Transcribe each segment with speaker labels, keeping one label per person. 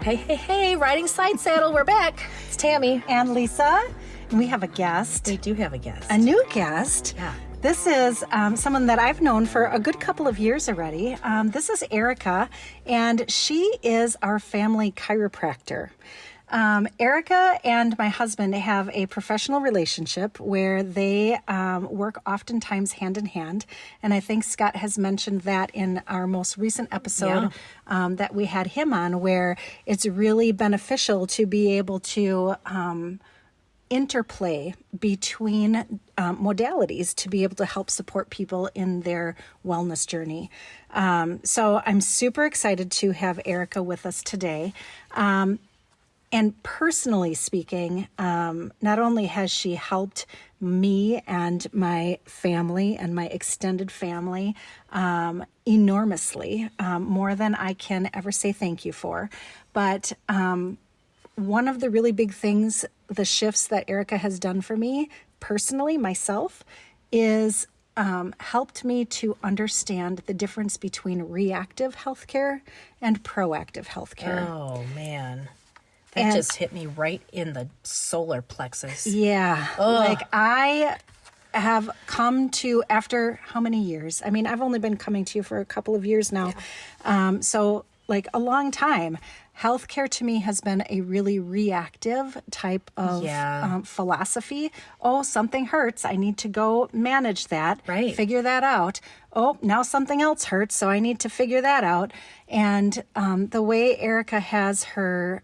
Speaker 1: Hey, riding side saddle, we're back. It's Tammy.
Speaker 2: And Lisa. And we have a guest.
Speaker 1: We do have a guest.
Speaker 2: A new guest.
Speaker 1: Yeah.
Speaker 2: This is someone that I've known for a good couple of years already. This is Erika, and she is our family chiropractor. Erika and my husband have a professional relationship where they work oftentimes hand in hand. And I think Scott has mentioned that in our most recent episode that we had him on, where it's really beneficial to be able to interplay between modalities to be able to help support people in their wellness journey. So I'm super excited to have Erika with us today. And personally speaking, not only has she helped me and my family and my extended family enormously, more than I can ever say thank you for, but one of the really big things, the shifts that Erika has done for me personally, myself, is helped me to understand the difference between reactive healthcare and proactive healthcare.
Speaker 1: Oh, man. That just hit me right in the solar plexus.
Speaker 2: Yeah. Like I have come to, after how many years? I mean, I've only been coming to you for a couple of years now. Yeah. So like a long time. Healthcare to me has been a really reactive type of philosophy. Oh, something hurts. I need to go manage that.
Speaker 1: Right.
Speaker 2: Figure that out. Oh, now something else hurts, so I need to figure that out. And the way Erika has her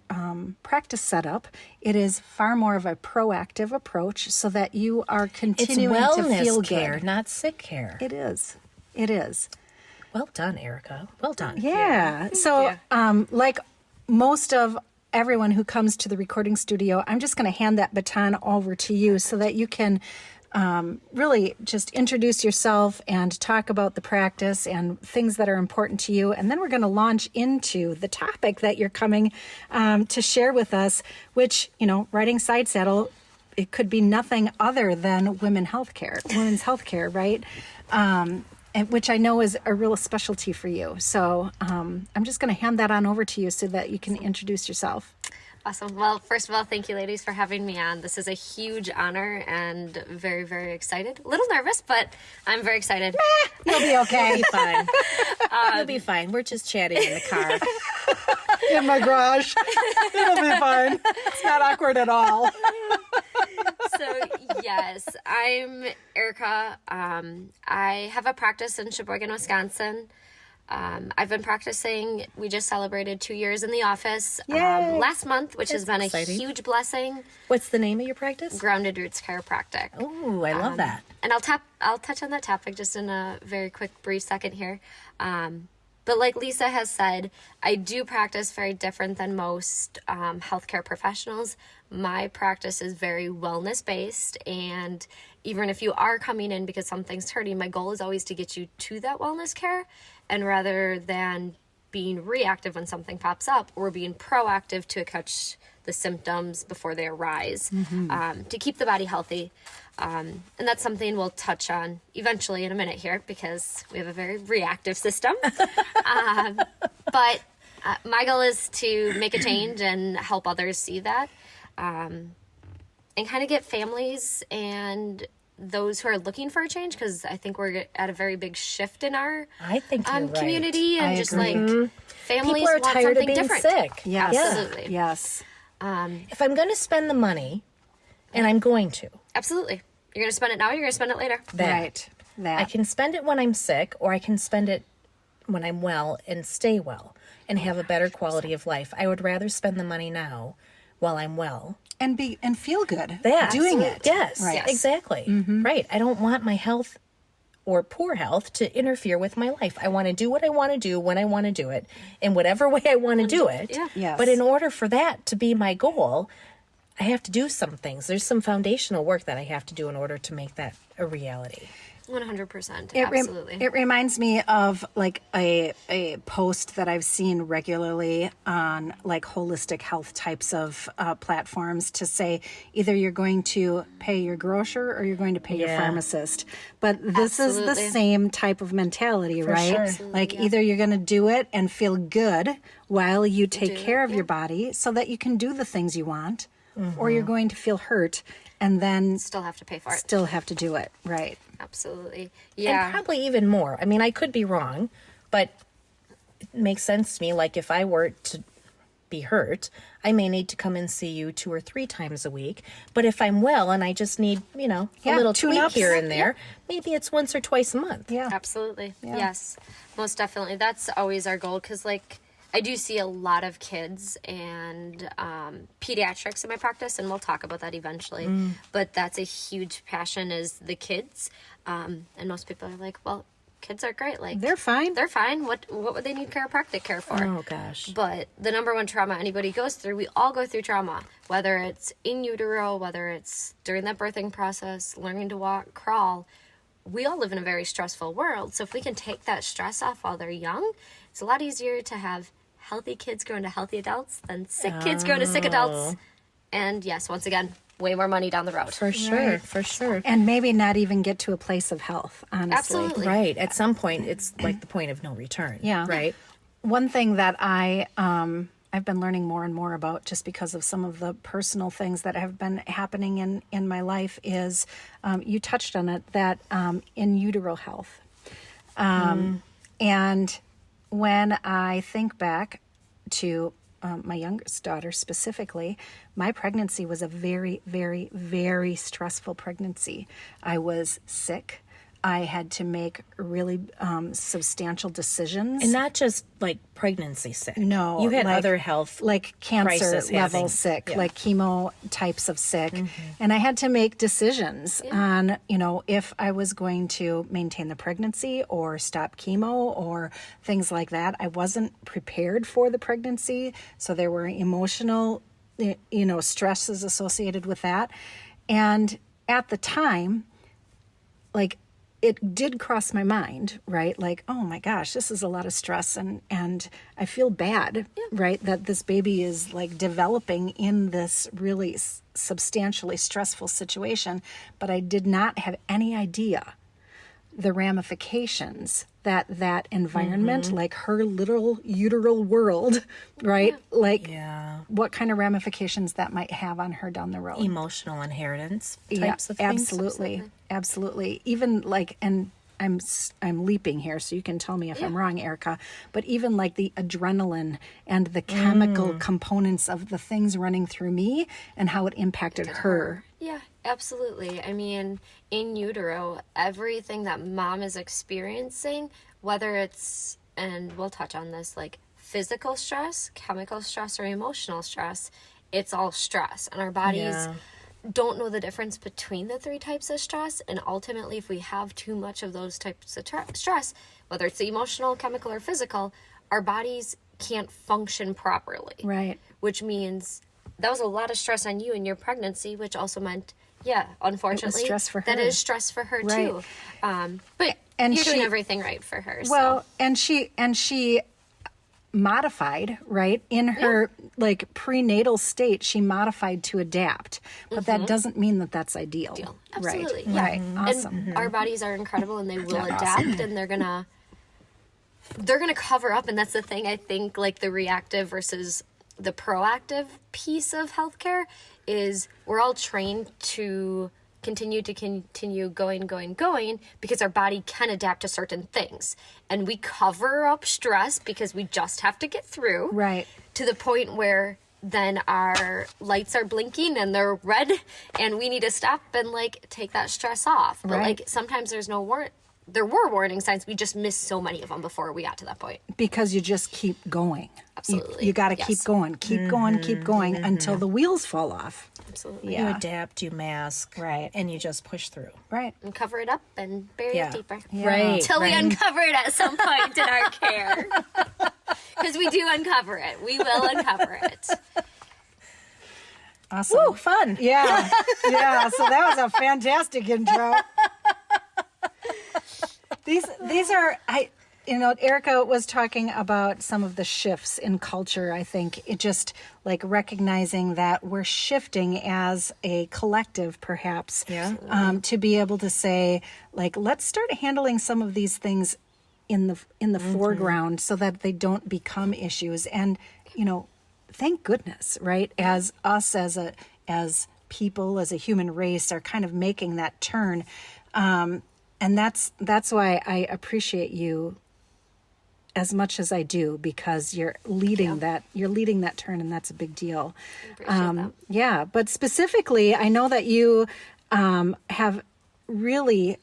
Speaker 2: practice set up, it is far more of a proactive approach so that you are continuing
Speaker 1: it's
Speaker 2: to feel
Speaker 1: care,
Speaker 2: good.
Speaker 1: not sick care.
Speaker 2: It is. It is.
Speaker 1: Well done, Erika. Well done.
Speaker 2: Yeah. So like most of everyone who comes to the recording studio, I'm just going to hand that baton over to you so that you can really just introduce yourself and talk about the practice and things that are important to you. And then we're going to launch into the topic that you're coming to share with us, which, you know, riding side saddle, it could be nothing other than women's healthcare, right? And which I know is a real specialty for you. So I'm just going to hand that on over to you so that you can introduce yourself.
Speaker 3: Awesome. Well, first of all, thank you, ladies, for having me on. This is a huge honor and very, very excited. A little nervous, but I'm very excited.
Speaker 2: You'll be okay.
Speaker 1: You'll be fine. You'll be fine. We're just chatting in the car.
Speaker 2: In my garage. It'll be fine. It's not awkward at all.
Speaker 3: So, yes, I'm Erika. I have a practice in Sheboygan, Wisconsin. I've been practicing. We just celebrated 2 years in the office last month, which has been
Speaker 1: exciting.
Speaker 3: A huge blessing.
Speaker 1: What's the name of your practice?
Speaker 3: Grounded Roots Chiropractic.
Speaker 1: Oh, I love that.
Speaker 3: And I'll touch on that topic just in a very quick, brief second here. But like Lisa has said, I do practice very different than most healthcare professionals. My practice is very wellness-based, and even if you are coming in because something's hurting, my goal is always to get you to that wellness care, and rather than being reactive when something pops up, we're being proactive to catch the symptoms before they arise, to keep the body healthy. And that's something we'll touch on eventually in a minute here because we have a very reactive system. But my goal is to make a change and help others see that, and kind of get families and those who are looking for a change, because I think we're at a very big shift in our community, and just
Speaker 2: agree.
Speaker 3: like families
Speaker 1: People are
Speaker 3: want
Speaker 1: tired of
Speaker 3: something
Speaker 1: being
Speaker 3: different.
Speaker 1: sick.
Speaker 2: Yes.
Speaker 3: Absolutely.
Speaker 2: Yes.
Speaker 1: If I'm going to spend the money, and I'm going to,
Speaker 3: Absolutely. You're going to spend it now, you're going to spend it later.
Speaker 2: Right. That.
Speaker 1: I can spend it when I'm sick, or I can spend it when I'm well and stay well and have a better quality of life. I would rather spend the money now while I'm well.
Speaker 2: And feel good
Speaker 1: That.
Speaker 2: doing it.
Speaker 1: Yes,
Speaker 2: Right.
Speaker 3: Yes.
Speaker 1: exactly. Right. I don't want my health or poor health to interfere with my life. I want to do what I want to do when I want to do it in whatever way I want to do it.
Speaker 3: Yeah.
Speaker 2: Yes.
Speaker 1: But in order for that to be my goal, I have to do some things. There's some foundational work that I have to do in order to make that a reality.
Speaker 3: 100%.
Speaker 2: It
Speaker 3: Absolutely.
Speaker 2: It reminds me of like a post that I've seen regularly on like holistic health types of platforms to say either you're going to pay your grocer or you're going to pay your pharmacist. But this is the same type of mentality, right?
Speaker 1: Sure.
Speaker 2: Like either you're going to do it and feel good while you take care of your body so that you can do the things you want, or you're going to feel hurt and then
Speaker 3: Still have to pay for it.
Speaker 2: still have to do it, right?
Speaker 3: Absolutely. Yeah.
Speaker 1: And probably even more. I mean, I could be wrong, but it makes sense to me. Like if I were to be hurt, I may need to come and see you 2 or 3 times a week. But if I'm well and I just need, a little tweak
Speaker 2: tune-ups.
Speaker 1: here and there, maybe it's once or twice a month.
Speaker 2: Yeah.
Speaker 3: Absolutely. Yes. Most definitely. That's always our goal because, like, I do see a lot of kids and pediatrics in my practice, and we'll talk about that eventually. But that's a huge passion is the kids. And most people are like, well, kids are great. Like
Speaker 2: They're fine.
Speaker 3: They're fine. What would they need chiropractic care for?
Speaker 1: Oh, gosh.
Speaker 3: But the number one trauma anybody goes through, we all go through trauma, whether it's in utero, whether it's during that birthing process, learning to walk, crawl. We all live in a very stressful world. So if we can take that stress off while they're young, it's a lot easier to have healthy kids grow into healthy adults than sick kids grow into sick adults. And yes, once again, way more money down the road.
Speaker 1: For sure, for sure.
Speaker 2: And maybe not even get to a place of health, honestly.
Speaker 3: Absolutely.
Speaker 1: Right. At some point, it's like the point of no return.
Speaker 2: Yeah.
Speaker 1: Right.
Speaker 2: One thing that I've been learning more and more about just because of some of the personal things that have been happening in my life is, you touched on it, that in utero health. And when I think back to my youngest daughter specifically, my pregnancy was a very, very, very stressful pregnancy. I was sick. I had to make really substantial decisions.
Speaker 1: And not just like pregnancy sick.
Speaker 2: No,
Speaker 1: You had
Speaker 2: like-
Speaker 1: other health
Speaker 2: like cancer
Speaker 1: crisis
Speaker 2: level
Speaker 1: having-
Speaker 2: sick,
Speaker 1: yeah.
Speaker 2: like chemo types of sick. And I had to make decisions on, if I was going to maintain the pregnancy or stop chemo or things like that. I wasn't prepared for the pregnancy. So there were emotional, stresses associated with that. And at the time, like, it did cross my mind, right? Like, oh my gosh, this is a lot of stress and I feel bad, right? That this baby is like developing in this really substantially stressful situation. But I did not have any idea the ramifications that environment, like her little uteral world, right? Like what kind of ramifications that might have on her down the road.
Speaker 1: Emotional inheritance types of things.
Speaker 2: Absolutely. Even like, and I'm leaping here, so you can tell me if I'm wrong, Erika, but even like the adrenaline and the chemical components of the things running through me and how it impacted her.
Speaker 3: Yeah, absolutely. I mean, in utero, everything that mom is experiencing, whether it's, and we'll touch on this, like physical stress, chemical stress, or emotional stress, it's all stress. And our bodies don't know the difference between the 3 types of stress. And ultimately, if we have too much of those types of stress, whether it's emotional, chemical, or physical, our bodies can't function properly.
Speaker 2: Right.
Speaker 3: Which means that was a lot of stress on you in your pregnancy, which also meant, unfortunately,
Speaker 2: stress for
Speaker 3: that
Speaker 2: her.
Speaker 3: is stress for her
Speaker 2: Right.
Speaker 3: too. But
Speaker 2: And
Speaker 3: you're doing
Speaker 2: she-
Speaker 3: everything right for her.
Speaker 2: Well, and she modified, right? In her like prenatal state, she modified to adapt. But that doesn't mean that that's ideal.
Speaker 3: Absolutely,
Speaker 2: Right.
Speaker 3: yeah.
Speaker 2: Right. Awesome.
Speaker 3: And our bodies are incredible, and they will adapt, and they're gonna cover up. And that's the thing. I think like the reactive versus the proactive piece of healthcare is we're all trained to continue going because our body can adapt to certain things, and we cover up stress because we just have to get through,
Speaker 2: Right.
Speaker 3: to the point where then our lights are blinking and they're red and we need to stop and like take that stress off. But
Speaker 2: Right.
Speaker 3: like sometimes there's no there were warning signs, we just missed so many of them before we got to that point.
Speaker 2: Because you just keep going.
Speaker 3: Absolutely.
Speaker 2: You got to
Speaker 3: Yes.
Speaker 2: keep going, keep going until the wheels fall off.
Speaker 3: Absolutely.
Speaker 1: You adapt, you mask,
Speaker 2: Right.
Speaker 1: and you just push through.
Speaker 2: Right.
Speaker 3: And cover it up and bury it deeper.
Speaker 1: Right.
Speaker 3: Until we
Speaker 1: right.
Speaker 3: uncover it at some point in our care. Because we do uncover it. We will uncover it.
Speaker 2: Awesome.
Speaker 1: Woo, fun.
Speaker 2: Yeah. Yeah. So that was a fantastic intro. These are Erika was talking about some of the shifts in culture. I think it just like recognizing that we're shifting as a collective, perhaps, to be able to say, like, let's start handling some of these things in the foreground so that they don't become issues. And, thank goodness, right? As us as people, as a human race, are kind of making that turn. And that's why I appreciate you as much as I do, because you're leading that turn, and that's a big deal.
Speaker 3: I appreciate that.
Speaker 2: Yeah, but specifically, I know that you have really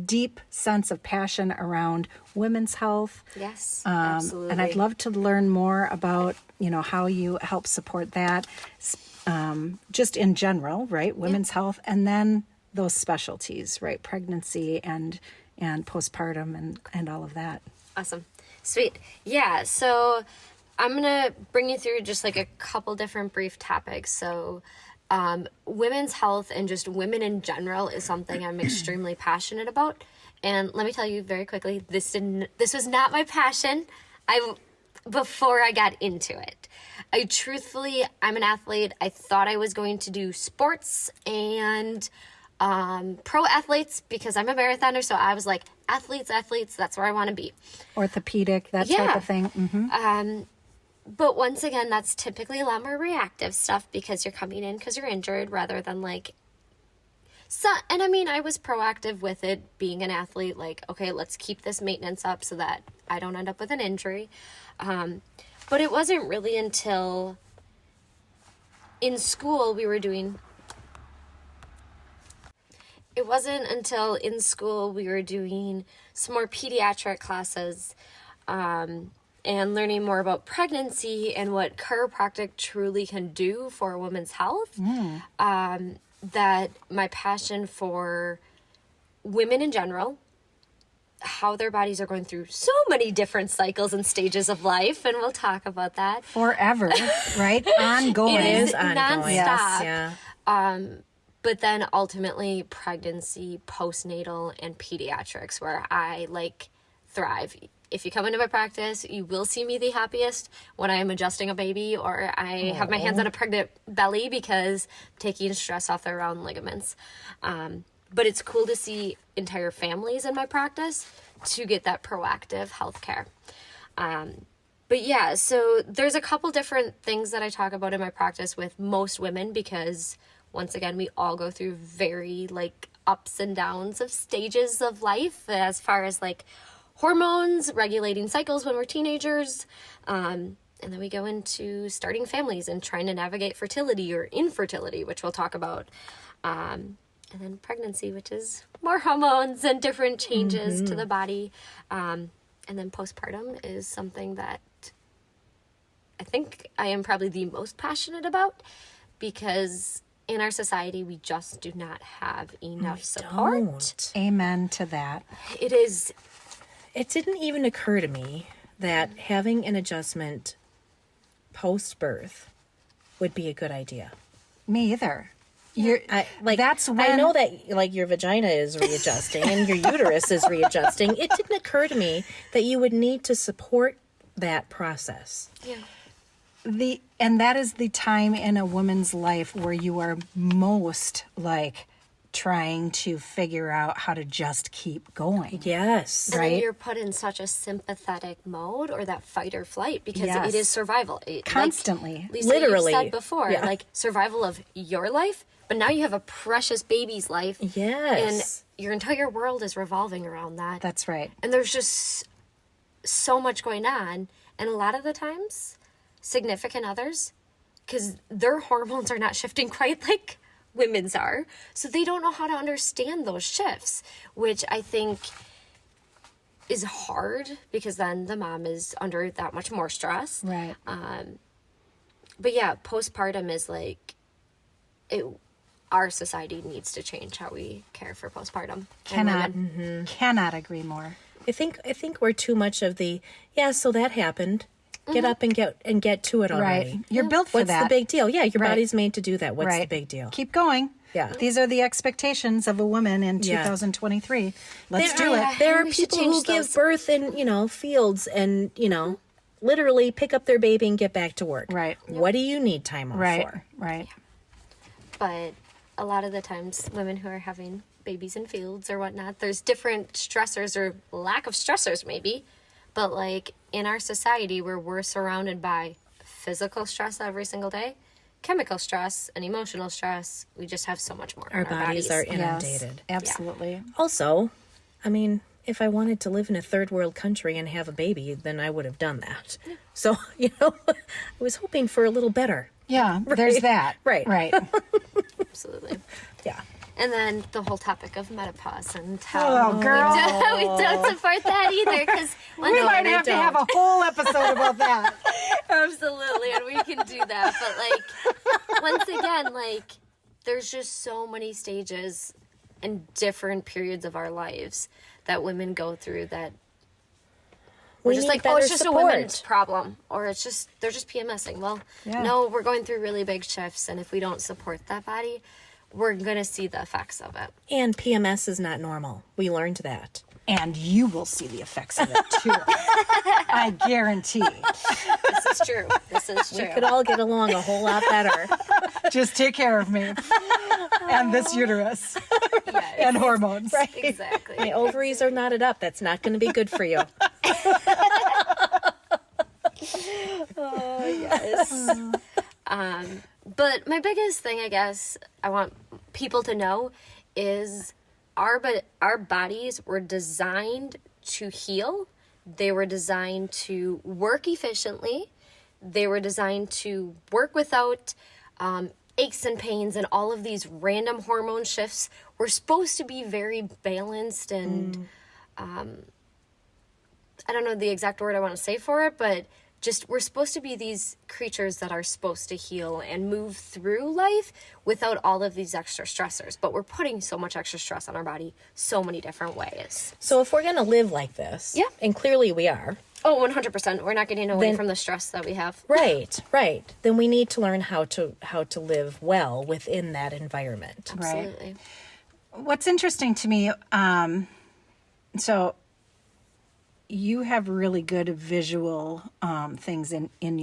Speaker 2: deep sense of passion around women's health.
Speaker 3: Yes, absolutely.
Speaker 2: And I'd love to learn more about, how you help support that, just in general, right? Women's health, and then those specialties, right? Pregnancy and postpartum and all of that.
Speaker 3: Awesome. Sweet. Yeah, so I'm going to bring you through just like a couple different brief topics. So women's health and just women in general is something I'm extremely passionate about. And let me tell you very quickly, this was not my passion before I got into it. I'm an athlete. I thought I was going to do sports and pro athletes because I'm a marathoner. So I was like, athletes, that's where I want to be.
Speaker 2: Orthopedic, that type of thing. Mm-hmm.
Speaker 3: But once again, that's typically a lot more reactive stuff because you're coming in because you're injured rather than like, and I mean, I was proactive with it being an athlete, like, okay, let's keep this maintenance up so that I don't end up with an injury. But it wasn't really until in school we were doing some more pediatric classes and learning more about pregnancy and what chiropractic truly can do for a woman's health, that my passion for women in general, how their bodies are going through so many different cycles and stages of life, and we'll talk about that.
Speaker 2: Forever, right? Ongoing.
Speaker 1: It is ongoing.
Speaker 3: Nonstop.
Speaker 1: Yes, yeah.
Speaker 3: But then ultimately pregnancy, postnatal, and pediatrics, where I thrive. If you come into my practice, you will see me the happiest when I am adjusting a baby or I have my hands on a pregnant belly because I'm taking stress off their round ligaments. But it's cool to see entire families in my practice to get that proactive healthcare. But yeah, so there's a couple different things that I talk about in my practice with most women because once again, we all go through very ups and downs of stages of life as far as hormones, regulating cycles when we're teenagers. And then we go into starting families and trying to navigate fertility or infertility, which we'll talk about. And then pregnancy, which is more hormones and different changes to the body. And then postpartum is something that I think I am probably the most passionate about because in our society, we just do not have enough support.
Speaker 1: Don't.
Speaker 2: Amen to that.
Speaker 1: It didn't even occur to me that having an adjustment post-birth would be a good idea.
Speaker 2: Me either.
Speaker 1: That's when I know that your vagina is readjusting and your uterus is readjusting. It didn't occur to me that you would need to support that process.
Speaker 3: Yeah.
Speaker 2: And that is the time in a woman's life where you are most trying to figure out how to just keep going.
Speaker 1: Yes.
Speaker 3: And
Speaker 2: right?
Speaker 3: then you're put in such a sympathetic mode or that fight or flight because
Speaker 2: Yes.
Speaker 3: it is survival.
Speaker 2: Constantly.
Speaker 3: Lisa,
Speaker 1: Literally.
Speaker 3: you said before,
Speaker 1: Yeah.
Speaker 3: survival of your life, but now you have a precious baby's life.
Speaker 1: Yes.
Speaker 3: And your entire world is revolving around that.
Speaker 2: That's right.
Speaker 3: And there's just so much going on. And a lot of the times, significant others, because their hormones are not shifting quite like women's are, so they don't know how to understand those shifts, which I think is hard because then the mom is under that much more stress.
Speaker 2: Right.
Speaker 3: But yeah, postpartum is our society needs to change how we care for postpartum.
Speaker 2: Cannot agree more.
Speaker 1: I think we're too much of the, so that happened. Get up and get to it already.
Speaker 2: Right. You're built for
Speaker 1: What's
Speaker 2: that.
Speaker 1: the big deal? Yeah, your
Speaker 2: Right.
Speaker 1: body's made to do that. What's the
Speaker 2: Right.
Speaker 1: big deal?
Speaker 2: Keep going.
Speaker 1: Yeah.
Speaker 2: These are the expectations of a woman in
Speaker 1: Yeah.
Speaker 2: 2023. Let's do
Speaker 1: There-
Speaker 2: it.
Speaker 1: There are
Speaker 3: We should
Speaker 1: people who
Speaker 3: change
Speaker 1: give
Speaker 3: those.
Speaker 1: birth in, fields and, literally pick up their baby and get back to work.
Speaker 2: Right.
Speaker 1: What do you need time off
Speaker 2: Right.
Speaker 1: for?
Speaker 2: Right.
Speaker 3: But a lot of the times, women who are having babies in fields or whatnot, there's different stressors or lack of stressors maybe. But like in our society where we're surrounded by physical stress every single day, chemical stress and emotional stress, we just have so much more.
Speaker 1: Our
Speaker 3: in
Speaker 1: bodies are
Speaker 2: Yes.
Speaker 1: inundated.
Speaker 2: Absolutely.
Speaker 1: Also, I mean, if I wanted to live in a third world country and have a baby, then I would have done that. So, I was hoping for a little better.
Speaker 2: Yeah. There's that.
Speaker 1: Right.
Speaker 2: Right.
Speaker 3: Absolutely.
Speaker 1: Yeah.
Speaker 3: And then the whole topic of menopause and how
Speaker 2: Oh, girl.
Speaker 3: we don't support that either because
Speaker 2: We might have to have a whole episode about that.
Speaker 3: absolutely, and we can do that. But like once again, like there's just so many stages and different periods of our lives that women go through that we're
Speaker 1: We
Speaker 3: just
Speaker 1: need
Speaker 3: like, oh,
Speaker 1: better
Speaker 3: it's just
Speaker 1: support.
Speaker 3: a women's problem, or it's just they're just PMSing. Well,
Speaker 2: Yeah.
Speaker 3: no, we're going through really big shifts, and if we don't support that body, we're gonna see the effects of it.
Speaker 1: And PMS is not normal. We learned that.
Speaker 2: And you will see the effects of it too. I guarantee.
Speaker 3: This is true. This is true.
Speaker 1: We could all get along a whole lot better.
Speaker 2: Just take care of me and this uterus
Speaker 3: Yes,
Speaker 2: and hormones.
Speaker 3: exactly.
Speaker 1: My ovaries are knotted up. That's not going to be good for you.
Speaker 3: Yes. But my biggest thing, I guess, I want people to know is our bodies were designed to heal. They were designed to work efficiently. They were designed to work without aches and pains and all of these random hormone shifts. We're supposed to be very balanced and I don't know the exact word I want to say for it, but just we're supposed to be these creatures that are supposed to heal and move through life without all of these extra stressors. But we're putting so much extra stress on our body so many different ways.
Speaker 1: So if we're going to live like this,
Speaker 3: Yeah.
Speaker 1: and clearly we are,
Speaker 3: Oh, 100%. We're not getting away
Speaker 1: Then-
Speaker 3: from the stress that we have.
Speaker 1: right, then we need to learn how to live well within that environment.
Speaker 2: Right.
Speaker 3: Absolutely.
Speaker 2: What's interesting to me, so you have really good visual things in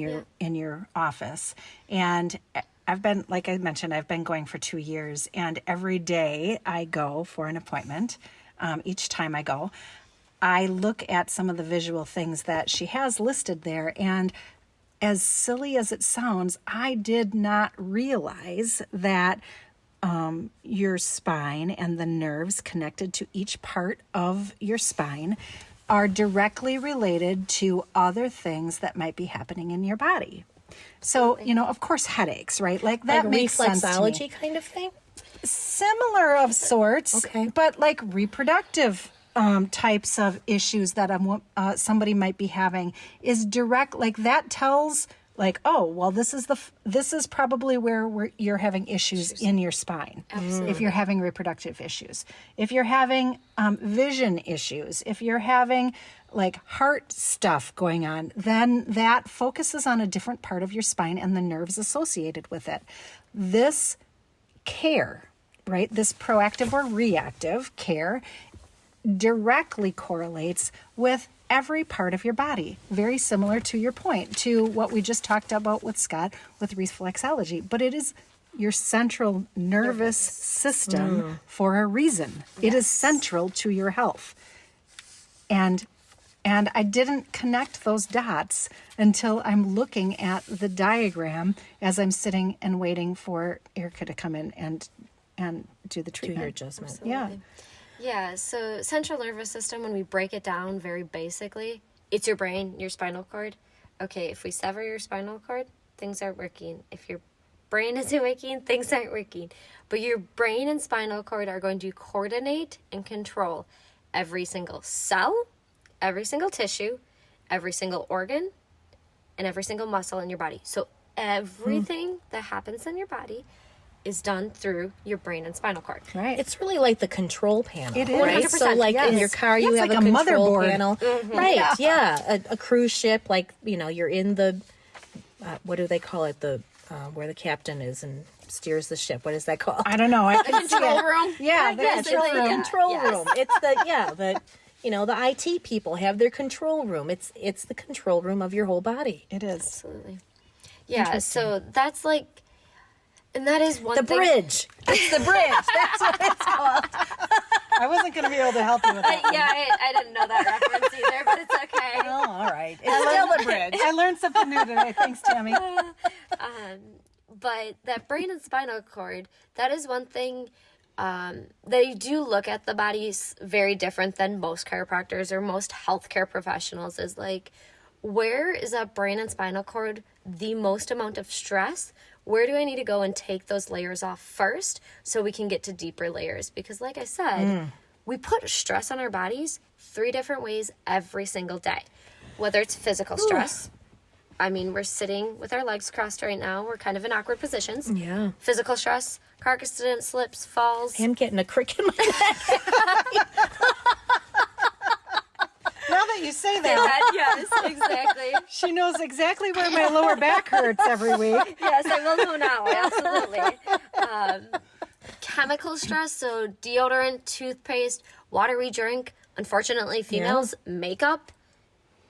Speaker 2: your office, and I've been, like I mentioned, I've been going for 2 years, and every day I go for an appointment. Each time I go, I look at some of the visual things that she has listed there, and as silly as it sounds, I did not realize that your spine and the nerves connected to each part of your spine are directly related to other things that might be happening in your body. So, of course, headaches, right? Like that
Speaker 1: Like
Speaker 2: makes sense to me.
Speaker 1: reflexology kind of thing?
Speaker 2: Similar of sorts,
Speaker 1: Okay.
Speaker 2: but like reproductive types of issues that somebody might be having is direct. Like that tells, like, oh, well, this is probably where you're having issues in your spine.
Speaker 3: Absolutely.
Speaker 2: If you're having reproductive issues, if you're having vision issues, if you're having like heart stuff going on, then that focuses on a different part of your spine and the nerves associated with it. This care, right? This proactive or reactive care directly correlates with every part of your body. Very similar to your point, to what we just talked about with Scott with reflexology. But it is your central nervous system for a reason. It is central to your health. And I didn't connect those dots until I'm looking at the diagram as I'm sitting and waiting for Erika to come in and do the
Speaker 1: Do your
Speaker 2: treatment.
Speaker 1: adjustment.
Speaker 2: Yeah.
Speaker 3: Yeah, so central nervous system, when we break it down very basically, it's your brain, your spinal cord. Okay, if we sever your spinal cord, things aren't working. If your brain isn't working, things aren't working. But your brain and spinal cord are going to coordinate and control every single cell, every single tissue, every single organ, and every single muscle in your body. So everything that happens in your body is done through your brain and spinal cord.
Speaker 2: Right.
Speaker 1: It's really like the control panel.
Speaker 2: It is.
Speaker 1: Right? So
Speaker 3: 100%,
Speaker 1: like in
Speaker 2: yes.
Speaker 1: your car,
Speaker 2: Yeah,
Speaker 1: you
Speaker 2: it's
Speaker 1: have
Speaker 2: like
Speaker 1: a
Speaker 2: a
Speaker 1: control
Speaker 2: motherboard.
Speaker 1: panel. Right. Yeah. A cruise ship, like, you're in the, what do they call it? The, where the captain is and steers the ship. What is that called?
Speaker 2: I don't know. I can see
Speaker 3: Control
Speaker 2: it.
Speaker 3: room.
Speaker 2: Yeah, the
Speaker 1: Yes,
Speaker 2: control
Speaker 1: it's the
Speaker 2: room.
Speaker 1: control
Speaker 3: Yes.
Speaker 1: room. It's the IT people have their control room. It's the control room of your whole body.
Speaker 2: It is.
Speaker 3: Absolutely. Yeah, so that's like, and that is one
Speaker 1: The
Speaker 3: thing.
Speaker 1: bridge. It's the bridge. That's what it's called.
Speaker 2: I wasn't going to be able to help you with that.
Speaker 3: Yeah, I didn't know that reference either, but it's okay.
Speaker 1: Oh, all right. It's still the bridge.
Speaker 2: I learned something new today. Thanks, Tammy.
Speaker 3: But that brain and spinal cord, that is one thing they do look at the bodies very different than most chiropractors or most healthcare professionals, is like, where is that brain and spinal cord the most amount of stress? Where do I need to go and take those layers off first so we can get to deeper layers? Because like I said, we put stress on our bodies 3 different ways every single day. Whether it's physical stress. I mean, we're sitting with our legs crossed right now. We're kind of in awkward positions.
Speaker 1: Yeah.
Speaker 3: Physical stress, car accident, slips, falls.
Speaker 1: I'm getting a crick in my neck.
Speaker 2: Now that you say that,
Speaker 3: Yes, exactly.
Speaker 2: she knows exactly where my lower back hurts every week.
Speaker 3: Yes, I will know now. Absolutely. Chemical stress, so deodorant, toothpaste, water we drink. Unfortunately, females, makeup.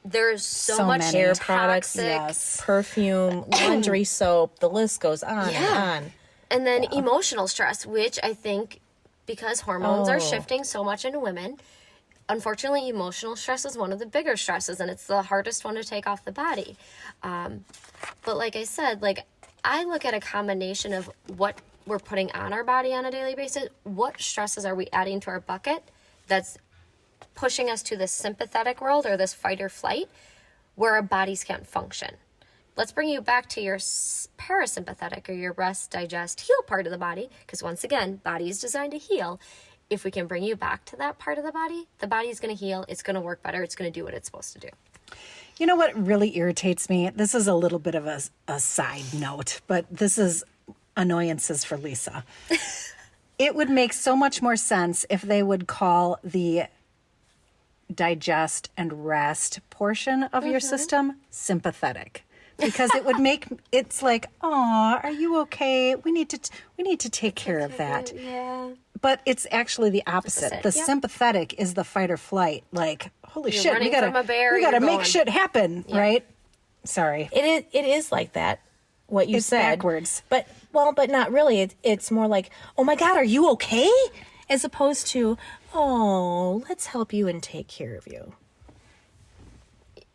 Speaker 3: There's so much
Speaker 2: many.
Speaker 1: Hair products,
Speaker 3: toxic.
Speaker 2: Yes.
Speaker 1: perfume, laundry soap, the list goes on and on.
Speaker 3: And then emotional stress, which I think because hormones are
Speaker 1: Oh.
Speaker 3: shifting so much in women, unfortunately, emotional stress is one of the bigger stresses, and it's the hardest one to take off the body. But like I said, like, I look at a combination of what we're putting on our body on a daily basis. What stresses are we adding to our bucket that's pushing us to this sympathetic world or this fight or flight where our bodies can't function? Let's bring you back to your parasympathetic or your rest, digest, heal part of the body, because once again, body is designed to heal. If we can bring you back to that part of the body is going to heal. It's going to work better. It's going to do what it's supposed to do.
Speaker 2: You know what really irritates me? This is a little bit of a side note, but this is annoyances for Lisa. It would make so much more sense if they would call the digest and rest portion of your system sympathetic, because it would make it's like, oh, are you okay? We need to take care of that.
Speaker 3: Yeah.
Speaker 2: But it's actually the opposite. The
Speaker 3: Yep.
Speaker 2: sympathetic is the fight or flight. Like, holy
Speaker 3: You're
Speaker 2: shit,
Speaker 3: running from a bear,
Speaker 2: we gotta
Speaker 3: you're
Speaker 2: make
Speaker 3: going.
Speaker 2: shit happen, right? Sorry.
Speaker 1: It is like that. What you
Speaker 2: It's
Speaker 1: said,
Speaker 2: backwards.
Speaker 1: but not really. It's more like, oh my God, are you okay? As opposed to, oh, let's help you and take care of you.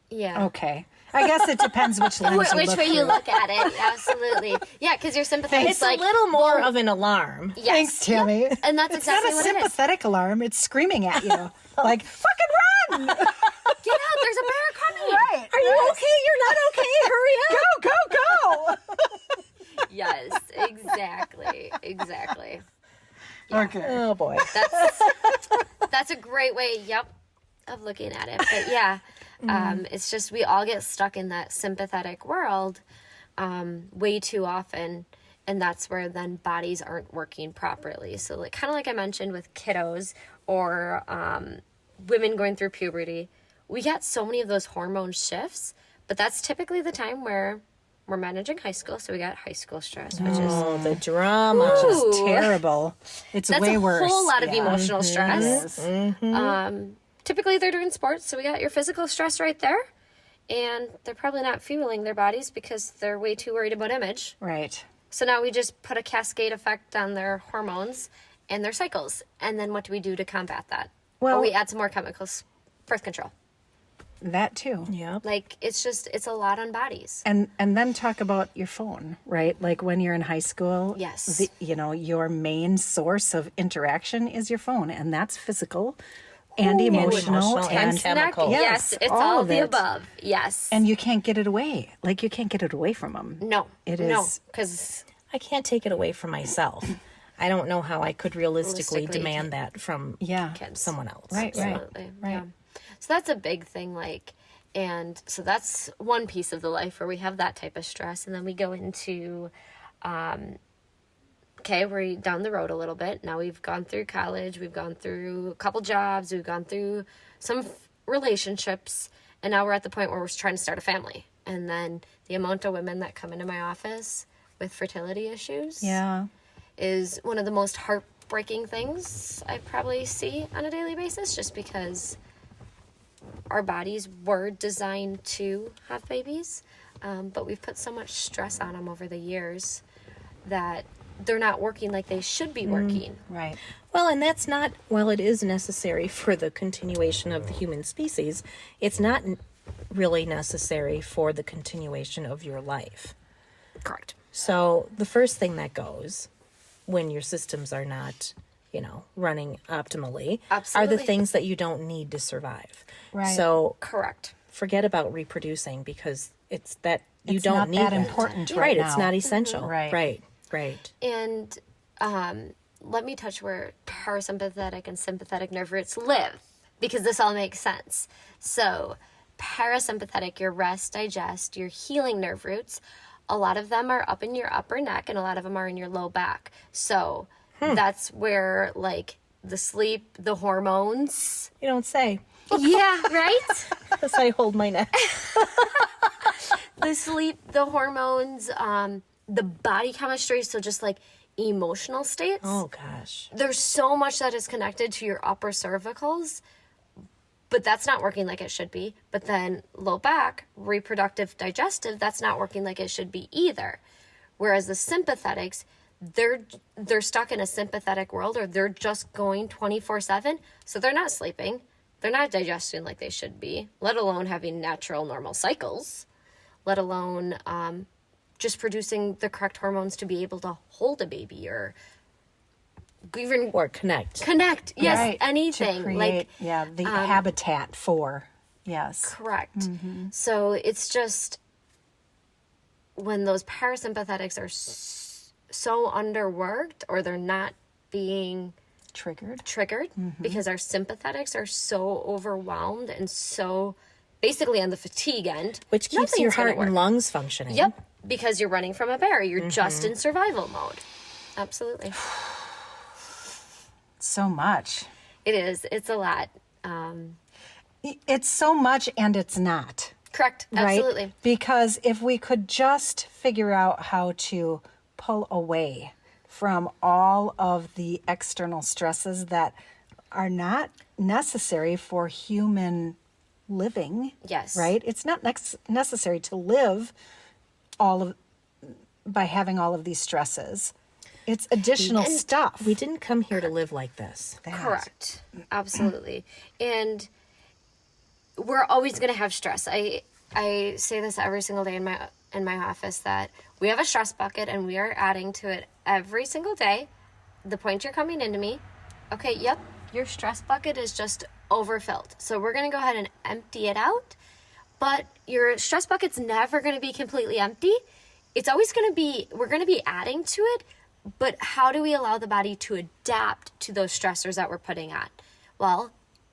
Speaker 3: Yeah.
Speaker 2: Okay. I guess it depends which lens you
Speaker 3: Which
Speaker 2: look
Speaker 3: way you
Speaker 2: through.
Speaker 3: look at it. Absolutely. Yeah, because your sympathetic
Speaker 1: It's
Speaker 3: is like,
Speaker 1: a little more of an alarm.
Speaker 3: yes.
Speaker 2: Thanks, Tammy.
Speaker 3: And that's
Speaker 2: It's
Speaker 3: exactly
Speaker 2: not a
Speaker 3: what it is.
Speaker 2: sympathetic alarm. It's screaming at you. Like, fucking run!
Speaker 3: Get out, there's a bear coming.
Speaker 2: Right.
Speaker 1: Are you okay? You're not okay. Hurry up.
Speaker 2: Go!
Speaker 3: Yes, exactly.
Speaker 2: Okay.
Speaker 1: Oh boy.
Speaker 3: That's a great way, of looking at it. But yeah, it's just we all get stuck in that sympathetic world way too often, and that's where then bodies aren't working properly. So like kind of like I mentioned with kiddos or women going through puberty, we get so many of those hormone shifts, but that's typically the time where we're managing high school, so we got high school stress, which is
Speaker 1: Oh, the drama.
Speaker 3: Ooh.
Speaker 2: Terrible. It's
Speaker 3: that's
Speaker 2: way
Speaker 3: a
Speaker 2: worse.
Speaker 3: whole lot of
Speaker 2: Yeah.
Speaker 3: emotional stress.
Speaker 2: Yes.
Speaker 3: Typically they're doing sports, so we got your physical stress right there, and they're probably not fueling their bodies because they're way too worried about image.
Speaker 2: Right.
Speaker 3: So now we just put a cascade effect on their hormones and their cycles, and then what do we do to combat that?
Speaker 2: Well-
Speaker 3: Or we add some more chemicals, birth control.
Speaker 2: That too.
Speaker 1: Yep.
Speaker 3: Like it's a lot on bodies.
Speaker 2: And then talk about your phone, right? Like when you're in high school,
Speaker 3: Yes.
Speaker 2: your main source of interaction is your phone, and that's physical and emotional,
Speaker 1: emotional
Speaker 2: and
Speaker 1: and chemical.
Speaker 3: Yes,
Speaker 2: Yes,
Speaker 3: it's
Speaker 2: all
Speaker 3: all
Speaker 2: of
Speaker 3: the
Speaker 2: it.
Speaker 3: above. Yes.
Speaker 2: and you can't get it away. Like you can't get it away from them.
Speaker 3: no,
Speaker 2: It
Speaker 3: no,
Speaker 2: is-
Speaker 3: because
Speaker 1: I can't take it away from myself. I don't know how I could realistically
Speaker 3: Realistically.
Speaker 1: demand that from
Speaker 2: Yeah.
Speaker 1: someone else.
Speaker 2: Right, right.
Speaker 3: absolutely,
Speaker 2: right.
Speaker 3: yeah. So that's a big thing, like, and so that's one piece of the life where we have that type of stress, and then we go into okay, we're down the road a little bit. Now we've gone through college, we've gone through a couple jobs, we've gone through some relationships, and now we're at the point where we're trying to start a family. And then the amount of women that come into my office with fertility issues is one of the most heartbreaking things I probably see on a daily basis, just because our bodies were designed to have babies, but we've put so much stress on them over the years that they're not working like they should be working.
Speaker 2: Right.
Speaker 1: Well, and that's not, while it is necessary for the continuation of the human species, it's not really necessary for the continuation of your life.
Speaker 3: Correct.
Speaker 1: So the first thing that goes when your systems are not, running optimally are the
Speaker 3: Absolutely.
Speaker 1: things that you don't need to survive.
Speaker 2: Right.
Speaker 1: So
Speaker 3: Correct.
Speaker 1: forget about reproducing, because it's that you
Speaker 2: It's
Speaker 1: don't
Speaker 2: not
Speaker 1: need
Speaker 2: that
Speaker 1: that.
Speaker 2: important
Speaker 1: Right,
Speaker 2: right
Speaker 1: it's
Speaker 2: now.
Speaker 1: not essential.
Speaker 2: Right.
Speaker 1: Right.
Speaker 3: And let me touch where parasympathetic and sympathetic nerve roots live, because this all makes sense. So parasympathetic, your rest, digest, your healing nerve roots, a lot of them are up in your upper neck and a lot of them are in your low back. So that's where like the sleep, the hormones.
Speaker 1: You don't say.
Speaker 3: Yeah, right?
Speaker 1: As I hold my neck.
Speaker 3: The sleep, the hormones, the body chemistry, so just like emotional states.
Speaker 1: Oh, gosh.
Speaker 3: There's so much that is connected to your upper cervicals, but that's not working like it should be. But then low back, reproductive, digestive, that's not working like it should be either. Whereas the sympathetics, they're stuck in a sympathetic world, or they're just going 24/7, so they're not sleeping, they're not digesting like they should be, let alone having natural normal cycles, let alone just producing the correct hormones to be able to hold a baby or even
Speaker 1: Or connect.
Speaker 3: Yes,
Speaker 2: Right.
Speaker 3: anything.
Speaker 2: To create,
Speaker 3: like
Speaker 2: the habitat for, yes.
Speaker 3: correct. So it's just when those parasympathetics are so underworked, or they're not being
Speaker 2: Triggered.
Speaker 3: because our sympathetics are so overwhelmed and so basically on the fatigue end,
Speaker 1: Which keeps
Speaker 3: nothing's
Speaker 1: your
Speaker 3: gonna
Speaker 1: heart and
Speaker 3: work.
Speaker 1: lungs functioning.
Speaker 3: Yep, because you're running from a bear. You're just in survival mode. Absolutely.
Speaker 2: So much.
Speaker 3: It is. It's a lot.
Speaker 2: It's so much, and it's not.
Speaker 3: Correct.
Speaker 2: Right?
Speaker 3: Absolutely.
Speaker 2: Because if we could just figure out how to pull away from all of the external stresses that are not necessary for human living.
Speaker 3: Yes.
Speaker 2: Right? It's not necessary to live by having all of these stresses. It's additional stuff.
Speaker 1: We didn't come here to live like this.
Speaker 3: Correct. Absolutely. And we're always going to have stress. I say this every single day in my office, that we have a stress bucket and we are adding to it every single day. The point you're coming into me, okay, yep, your stress bucket is just overfilled. So we're going to go ahead and empty it out. But your stress bucket's never going to be completely empty. It's always going to be, we're going to be adding to it. But how do we allow the body to adapt to those stressors that we're putting on? Well,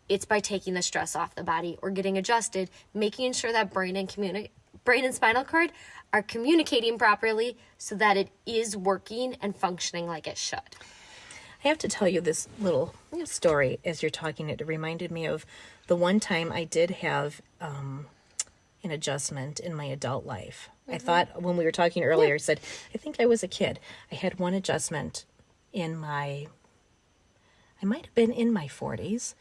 Speaker 3: it's by taking the stress off the body or getting adjusted, making sure that brain and spinal cord are communicating properly so that it is working and functioning like it should.
Speaker 1: I have to tell you this little story as you're talking. It reminded me of the one time I did have an adjustment in my adult life. I thought when we were talking earlier, I said, I think I was a kid. I had one adjustment I might have been in my 40s.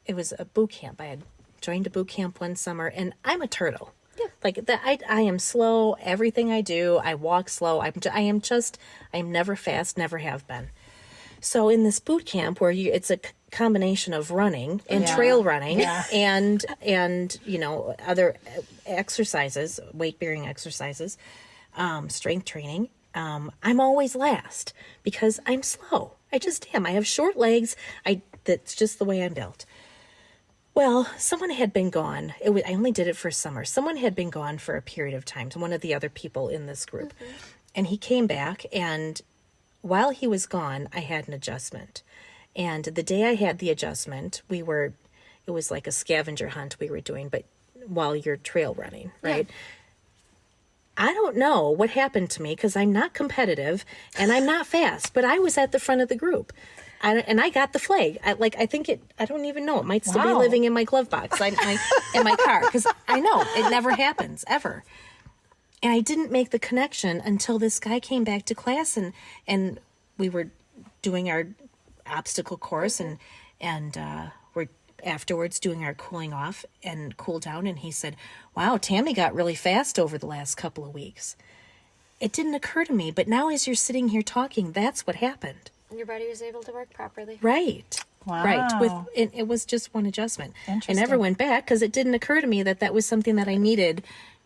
Speaker 1: It was a boot camp. I had joined a boot camp one summer, and I'm a turtle. Yeah. Like that, I am slow. Everything I do, I walk slow. I am never fast, never have been. So in this boot camp where it's a combination of running and trail running and other exercises, weight bearing exercises, strength training, I'm always last because I'm slow. I just am. I have short legs. That's just the way I'm built. Well, someone had been gone. I only did it for summer. Someone had been gone for a period of time, to one of the other people in this group. And he came back, and while he was gone, I had an adjustment. And the day I had the adjustment, it was like a scavenger hunt we were doing, but while you're trail running, right? I don't know what happened to me because I'm not competitive and I'm not fast, but I was at the front of the group. And I got the flag. I think I don't even know. It might still be living in my glove box in my car because I know it never happens, ever. And I didn't make the connection until this guy came back to class and we were doing our obstacle course and we're afterwards doing our cooling off and cool down. And he said, wow, Tammy got really fast over the last couple of weeks. It didn't occur to me, but now as you're sitting here talking, that's what happened.
Speaker 3: Your body was able to work properly.
Speaker 1: Right.
Speaker 2: Wow.
Speaker 1: Right. It was just one adjustment. I
Speaker 2: Interesting.
Speaker 1: never went back because it didn't occur to me that was something that I needed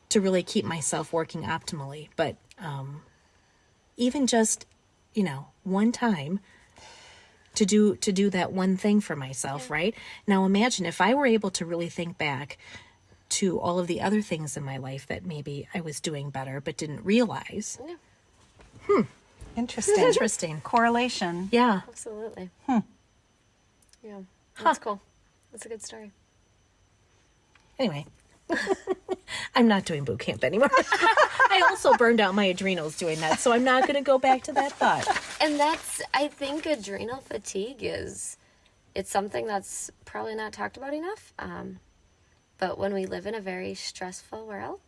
Speaker 1: to really keep myself working optimally. But even just, one time to do that one thing for myself, right? Now imagine if I were able to really think back to all of the other things in my life that maybe I was doing better but didn't realize.
Speaker 3: Yeah.
Speaker 2: Interesting. Correlation.
Speaker 1: Yeah.
Speaker 3: Absolutely. Yeah. That's cool. That's a good story.
Speaker 1: Anyway, I'm not doing boot camp anymore. I also burned out my adrenals doing that, so I'm not going to go back to that thought.
Speaker 3: And I think adrenal fatigue it's something that's probably not talked about enough. But when we live in a very stressful world,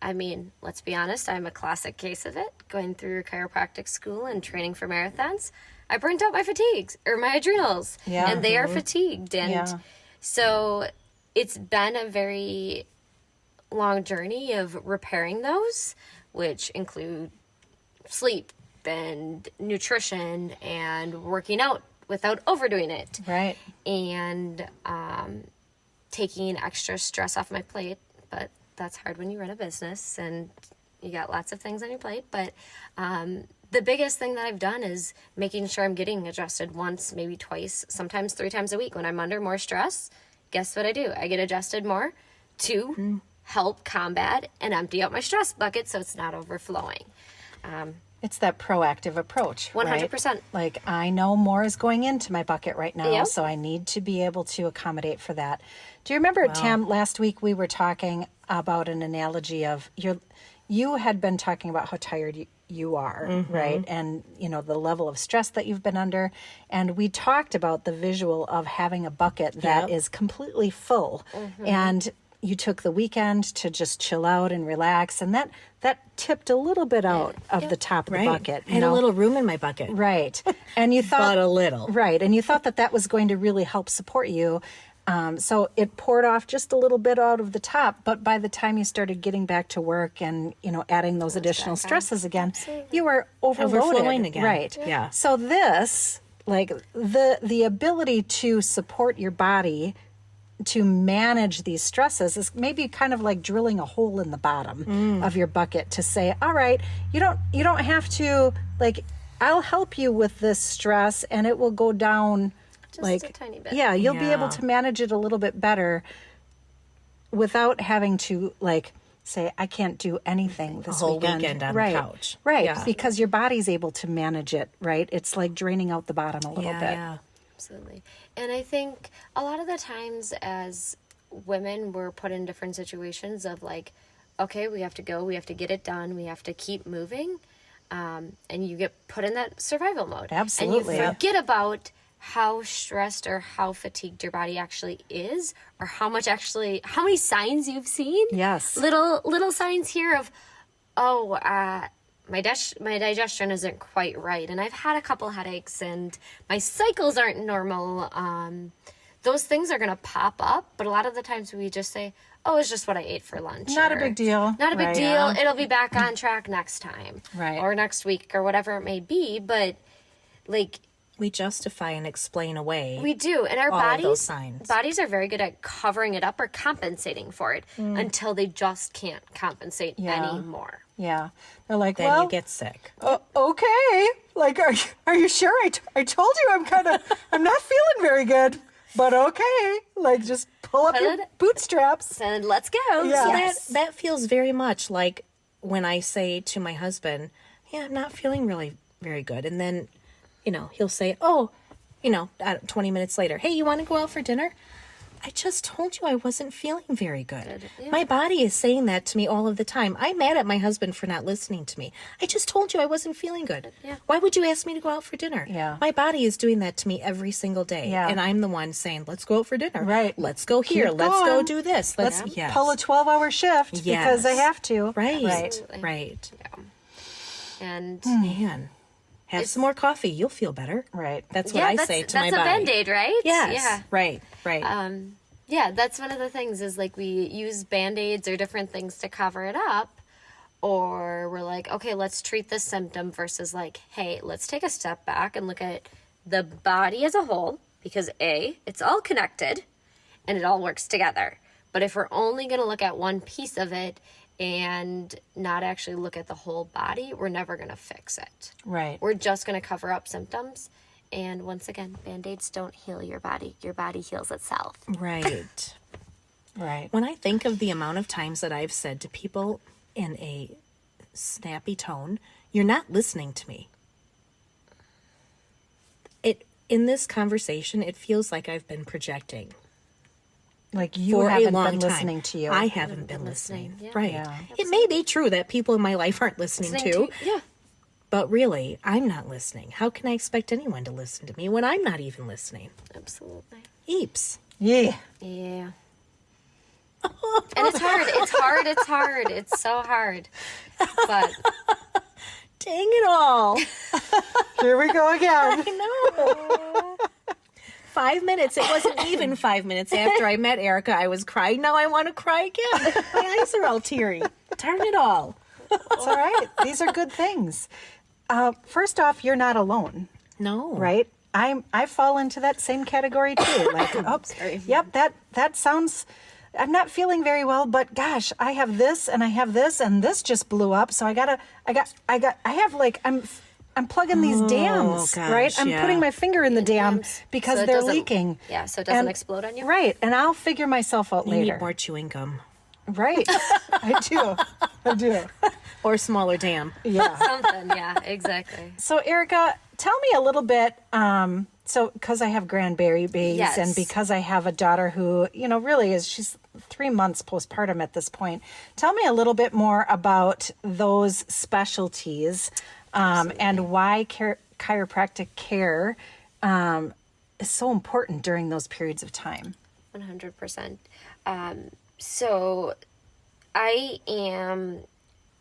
Speaker 3: I mean, let's be honest, I'm a classic case of it. Going through chiropractic school and training for marathons, I burnt out my fatigues or my adrenals.
Speaker 2: Yeah.
Speaker 3: And they are fatigued. And so it's been a very long journey of repairing those, which include sleep and nutrition and working out without overdoing it.
Speaker 2: Right.
Speaker 3: And taking extra stress off my plate. But that's hard when you run a business and you got lots of things on your plate. But the biggest thing that I've done is making sure I'm getting adjusted once, maybe twice, sometimes 3 times a week. When I'm under more stress, guess what I do? I get adjusted more to help combat and empty out my stress bucket so it's not overflowing.
Speaker 2: It's that proactive approach.
Speaker 3: 100%.
Speaker 2: Right? Like, I know more is going into my bucket right now,
Speaker 3: Yep.
Speaker 2: so I need to be able to accommodate for that. Do you remember, Tam, last week we were talking about an analogy of you had been talking about how tired you are, right? And, the level of stress that you've been under. And we talked about the visual of having a bucket that is completely full. And you took the weekend to just chill out and relax. And that tipped a little bit out of the top of the bucket.
Speaker 1: I had a little room in my bucket.
Speaker 2: Right. And you thought...
Speaker 1: But a little.
Speaker 2: Right. And you thought that was going to really help support you. So it poured off just a little bit out of the top, but by the time you started getting back to work and, adding those additional stresses again, you were
Speaker 1: Overflowing again.
Speaker 2: Right.
Speaker 1: Yeah.
Speaker 2: So this, like the ability to support your body to manage these stresses is maybe kind of like drilling a hole in the bottom of your bucket to say, all right, you don't have to, like, I'll help you with this stress and it will go down
Speaker 3: Just a tiny bit.
Speaker 2: Yeah, you'll be able to manage it a little bit better without having to, like, say, I can't do anything this
Speaker 1: whole
Speaker 2: weekend.
Speaker 1: weekend on the couch.
Speaker 2: Right,
Speaker 1: Yeah.
Speaker 2: because your body's able to manage it, right? It's like draining out the bottom a little bit.
Speaker 1: Yeah.
Speaker 3: Absolutely. And I think a lot of the times as women, we're put in different situations of like, okay, we have to go, we have to get it done, we have to keep moving. And you get put in that survival mode.
Speaker 2: Absolutely.
Speaker 3: And you forget about how stressed or how fatigued your body actually is, or how many signs you've seen.
Speaker 2: Yes.
Speaker 3: Little signs here of, my digestion isn't quite right, and I've had a couple headaches, and my cycles aren't normal. Those things are going to pop up, but a lot of the times we just say, oh, it's just what I ate for lunch.
Speaker 2: Not a big deal.
Speaker 3: Not a big
Speaker 2: Right.
Speaker 3: deal.
Speaker 2: Yeah.
Speaker 3: It'll be back on track next time.
Speaker 2: Right.
Speaker 3: Or next week, or whatever it may be. But, like,
Speaker 1: We justify and explain away.
Speaker 3: we do. And our
Speaker 1: All of those
Speaker 3: bodies
Speaker 1: signs.
Speaker 3: are very good at covering it up or compensating for it until they just can't compensate anymore.
Speaker 2: Yeah. They're like,
Speaker 1: then
Speaker 2: well,
Speaker 1: you get sick.
Speaker 2: okay. Like, are you sure? I told you I'm not feeling very good, but okay. Like, just pull up your bootstraps.
Speaker 3: And let's go.
Speaker 2: Yeah.
Speaker 1: So that feels very much like when I say to my husband, yeah, I'm not feeling really very good. And then, he'll say, 20 minutes later, hey, you want to go out for dinner? I just told you I wasn't feeling very good.
Speaker 3: Yeah.
Speaker 1: My body is saying that to me all of the time. I'm mad at my husband for not listening to me. I just told you I wasn't feeling good.
Speaker 3: Yeah.
Speaker 1: Why would you ask me to go out for dinner?
Speaker 2: Yeah.
Speaker 1: My body is doing that to me every single day.
Speaker 2: Yeah.
Speaker 1: And I'm the one saying, let's go out for dinner.
Speaker 2: Right.
Speaker 1: Let's go here.
Speaker 2: Keep
Speaker 1: Let's go
Speaker 2: going.
Speaker 1: do this.
Speaker 2: Let's
Speaker 1: Yes.
Speaker 2: pull a 12-hour shift because I
Speaker 1: Yes.
Speaker 2: have to.
Speaker 1: Right.
Speaker 3: Absolutely.
Speaker 1: Right.
Speaker 3: Yeah. And
Speaker 1: Man. Have some more coffee. You'll feel better.
Speaker 2: Right.
Speaker 1: That's what I say to my
Speaker 3: that's
Speaker 1: body.
Speaker 3: a Band-Aid, right?
Speaker 1: Yes.
Speaker 3: Yeah.
Speaker 1: Right.
Speaker 3: Yeah, that's one of the things is like we use Band-Aids or different things to cover it up. Or we're like, okay, let's treat this symptom versus like, hey, let's take a step back and look at the body as a whole because A, it's all connected and it all works together. But if we're only going to look at one piece of it and not actually look at the whole body, we're never going to fix it.
Speaker 2: Right.
Speaker 3: We're just going to cover up symptoms. And once again, Band-Aids don't heal your body. Your body heals itself.
Speaker 1: Right.
Speaker 2: Right.
Speaker 1: When I think of the amount of times that I've said to people in a snappy tone, you're not listening to me. In this conversation, it feels like I've been projecting.
Speaker 2: Like you
Speaker 1: For a
Speaker 2: haven't
Speaker 1: long
Speaker 2: been
Speaker 1: time.
Speaker 2: listening to you.
Speaker 1: I haven't been listening.
Speaker 3: Yeah.
Speaker 1: Right.
Speaker 2: Yeah.
Speaker 1: It may be true that people in my life aren't listening to,
Speaker 3: Yeah.
Speaker 1: but really, I'm not listening. How can I expect anyone to listen to me when I'm not even listening?
Speaker 3: Absolutely.
Speaker 1: Eeps.
Speaker 2: Yeah.
Speaker 3: Yeah. And it's hard. It's hard. It's hard. It's so hard. But
Speaker 1: Dang it all.
Speaker 2: Here we go again.
Speaker 1: I know. 5 minutes. It wasn't even 5 minutes after I met Erika. I was crying. Now I want to cry again. My eyes are all teary. Darn it all.
Speaker 2: It's all right. These are good things. First off, you're not alone,
Speaker 1: No.
Speaker 2: right? I fall into that same category too. Like, oh, yep, that sounds. I'm not feeling very well, but gosh, I have this and I have this and this just blew up. So I'm plugging these dams,
Speaker 1: gosh,
Speaker 2: right? I'm
Speaker 1: yeah.
Speaker 2: putting my finger in the dam
Speaker 3: dams.
Speaker 2: because
Speaker 3: So it
Speaker 2: they're
Speaker 3: doesn't-
Speaker 2: leaking.
Speaker 3: Yeah, so it doesn't
Speaker 2: And-
Speaker 3: explode on you.
Speaker 2: Right, and I'll figure myself out
Speaker 1: You
Speaker 2: later.
Speaker 1: need more chewing gum.
Speaker 2: Right, I do.
Speaker 1: Or a smaller dam.
Speaker 2: Yeah.
Speaker 3: Something. Yeah, exactly.
Speaker 2: So, Erika, tell me a little bit. Because I have grandbabies
Speaker 3: Yes.
Speaker 2: and because I have a daughter who, really she's 3 months postpartum at this point. Tell me a little bit more about those specialties and why chiropractic care is so important during those periods of time.
Speaker 3: 100%. So I am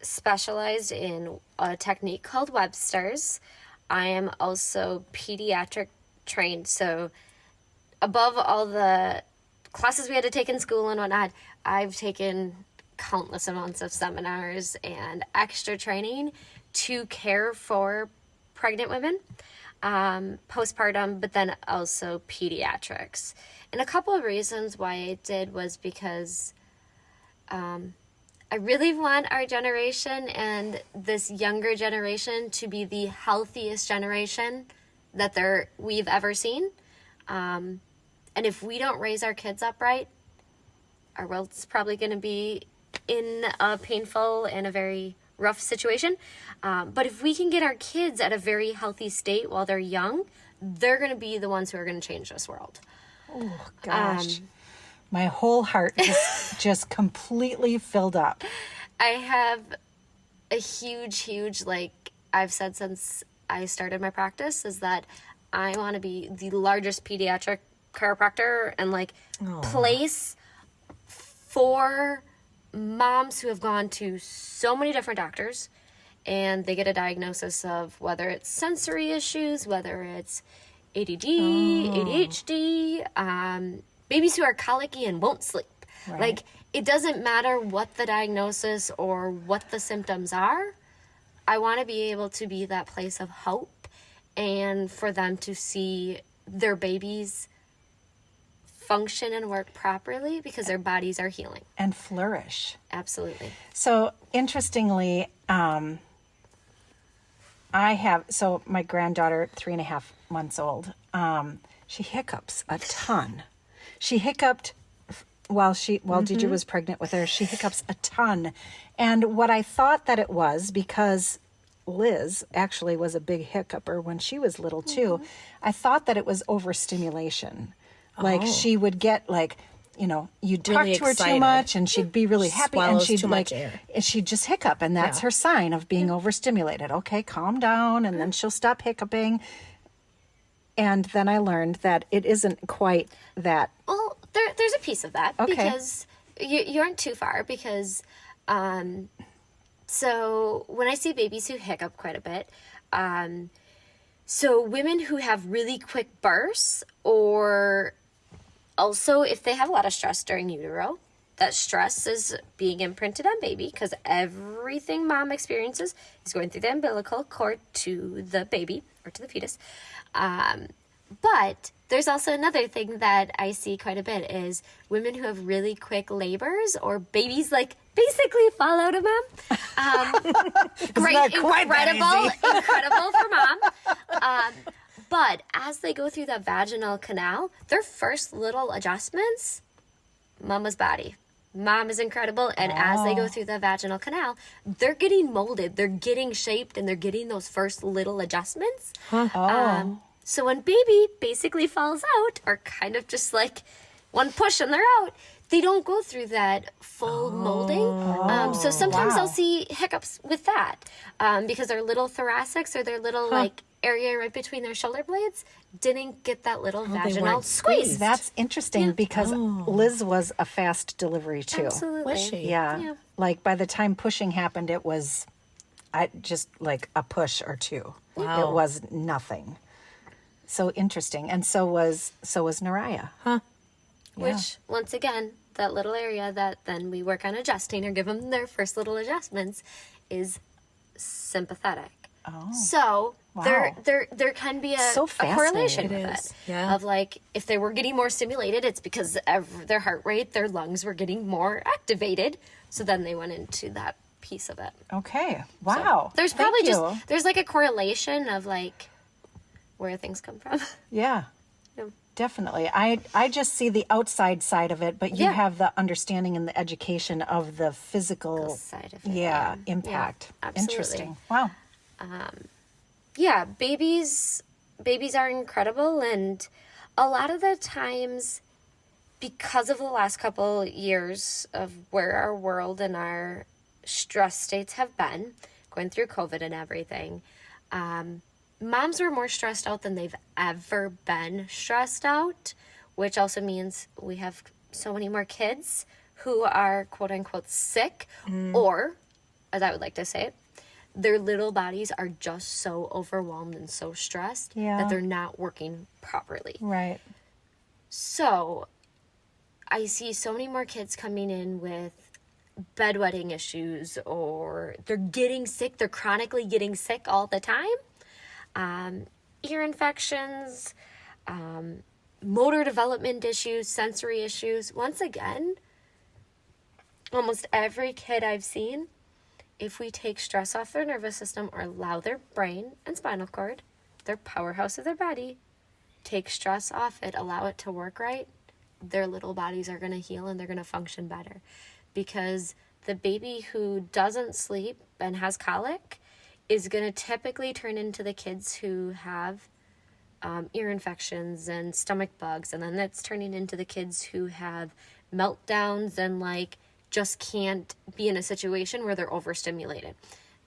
Speaker 3: specialized in a technique called Webster's. I am also pediatric trained. So above all the classes we had to take in school and whatnot, I've taken countless amounts of seminars and extra training to care for pregnant women, postpartum, but then also pediatrics. And a couple of reasons why I did was because I really want our generation and this younger generation to be the healthiest generation that we've ever seen. And if we don't raise our kids up right, our world's probably going to be in a painful and a very rough situation. But if we can get our kids at a very healthy state while they're young, they're going to be the ones who are going to change this world.
Speaker 2: Oh, gosh. My whole heart is just completely filled up.
Speaker 3: I have a huge, like I've said since I started my practice, is that I want to be the largest pediatric chiropractor and like place for moms who have gone to so many different doctors and they get a diagnosis of whether it's sensory issues, whether it's ADD, ADHD, babies who are colicky and won't sleep.
Speaker 2: Right.
Speaker 3: Like, it doesn't matter what the diagnosis or what the symptoms are. I want to be able to be that place of hope and for them to see their babies function and work properly because their bodies are healing.
Speaker 2: And flourish.
Speaker 3: Absolutely.
Speaker 2: So, interestingly, my granddaughter, 3.5 months old, she hiccups a ton. She hiccuped while Deidre was pregnant with her. She hiccups a ton. And what I thought that it was, because Liz actually was a big hiccuper when she was little too, I thought that it was overstimulation. Like she would get like you'd talk
Speaker 1: Really
Speaker 2: to her too
Speaker 1: excited.
Speaker 2: much and she'd be really happy and
Speaker 1: Swallows
Speaker 2: she'd
Speaker 1: too much air.
Speaker 2: and she'd just hiccup, and that's her sign of being overstimulated. Okay, calm down, and then she'll stop hiccuping. And then I learned that it isn't quite that.
Speaker 3: Well, there's a piece of that
Speaker 2: Okay.
Speaker 3: because you aren't too far because so when I see babies who hiccup quite a bit, so women who have really quick bursts, or also if they have a lot of stress during utero, that stress is being imprinted on baby because everything mom experiences is going through the umbilical cord to the baby or to the fetus. But there's also another thing that I see quite a bit is women who have really quick labors or babies like basically fall out of mom. Great,
Speaker 2: not quite that
Speaker 3: incredible for mom. But as they go through the vaginal canal, their first little adjustments, mama's body. Mom is incredible, and as they go through the vaginal canal, they're getting molded, they're getting shaped, and they're getting those first little adjustments. So when baby basically falls out, or kind of just like one push and they're out, they don't go through that full molding. So sometimes I'll see hiccups with that because their little thoracics or their little like area right between their shoulder blades didn't get that little vaginal
Speaker 1: weren't
Speaker 3: squeeze.
Speaker 2: That's interesting because Liz was a fast delivery too.
Speaker 3: Absolutely.
Speaker 1: Was she?
Speaker 2: Yeah. Like by the time pushing happened, it was just like a push or two.
Speaker 1: Wow.
Speaker 2: It was nothing. So interesting. And so was Naraya. Huh.
Speaker 3: Which, once again, that little area that then we work on adjusting or give them their first little adjustments is sympathetic.
Speaker 2: Oh.
Speaker 3: So
Speaker 2: Wow.
Speaker 3: there can be
Speaker 2: So
Speaker 3: a correlation
Speaker 1: fascinating.
Speaker 3: with
Speaker 1: It
Speaker 3: it.
Speaker 1: is, yeah.
Speaker 3: Of like, if they were getting more stimulated, it's because their heart rate, their lungs were getting more activated. So then they went into that piece of it.
Speaker 2: Okay. Wow.
Speaker 3: There's
Speaker 2: Thank
Speaker 3: probably
Speaker 2: you.
Speaker 3: there's like a correlation of like where things come from.
Speaker 2: Yeah.
Speaker 3: Yeah.
Speaker 2: Definitely. I just see the outside side of it, but you
Speaker 3: Yeah.
Speaker 2: have the understanding and the education of the physical
Speaker 3: Side of it,
Speaker 2: yeah,
Speaker 3: yeah.
Speaker 2: impact.
Speaker 3: Yeah, absolutely.
Speaker 2: Interesting. Wow.
Speaker 3: Yeah, babies are incredible, and a lot of the times because of the last couple years of where our world and our stress states have been, going through COVID and everything, moms were more stressed out than they've ever been stressed out, which also means we have so many more kids who are quote unquote sick, or as I would like to say it, their little bodies are just so overwhelmed and so stressed
Speaker 2: Yeah.
Speaker 3: that they're not working properly.
Speaker 2: Right.
Speaker 3: So I see so many more kids coming in with bedwetting issues, or they're getting sick, they're chronically getting sick all the time. Ear infections, motor development issues, sensory issues. Once again, almost every kid I've seen, if we take stress off their nervous system or allow their brain and spinal cord, their powerhouse of their body, take stress off it, allow it to work right, their little bodies are going to heal and they're going to function better. Because the baby who doesn't sleep and has colic is going to typically turn into the kids who have ear infections and stomach bugs, and then that's turning into the kids who have meltdowns and like just can't be in a situation where they're overstimulated.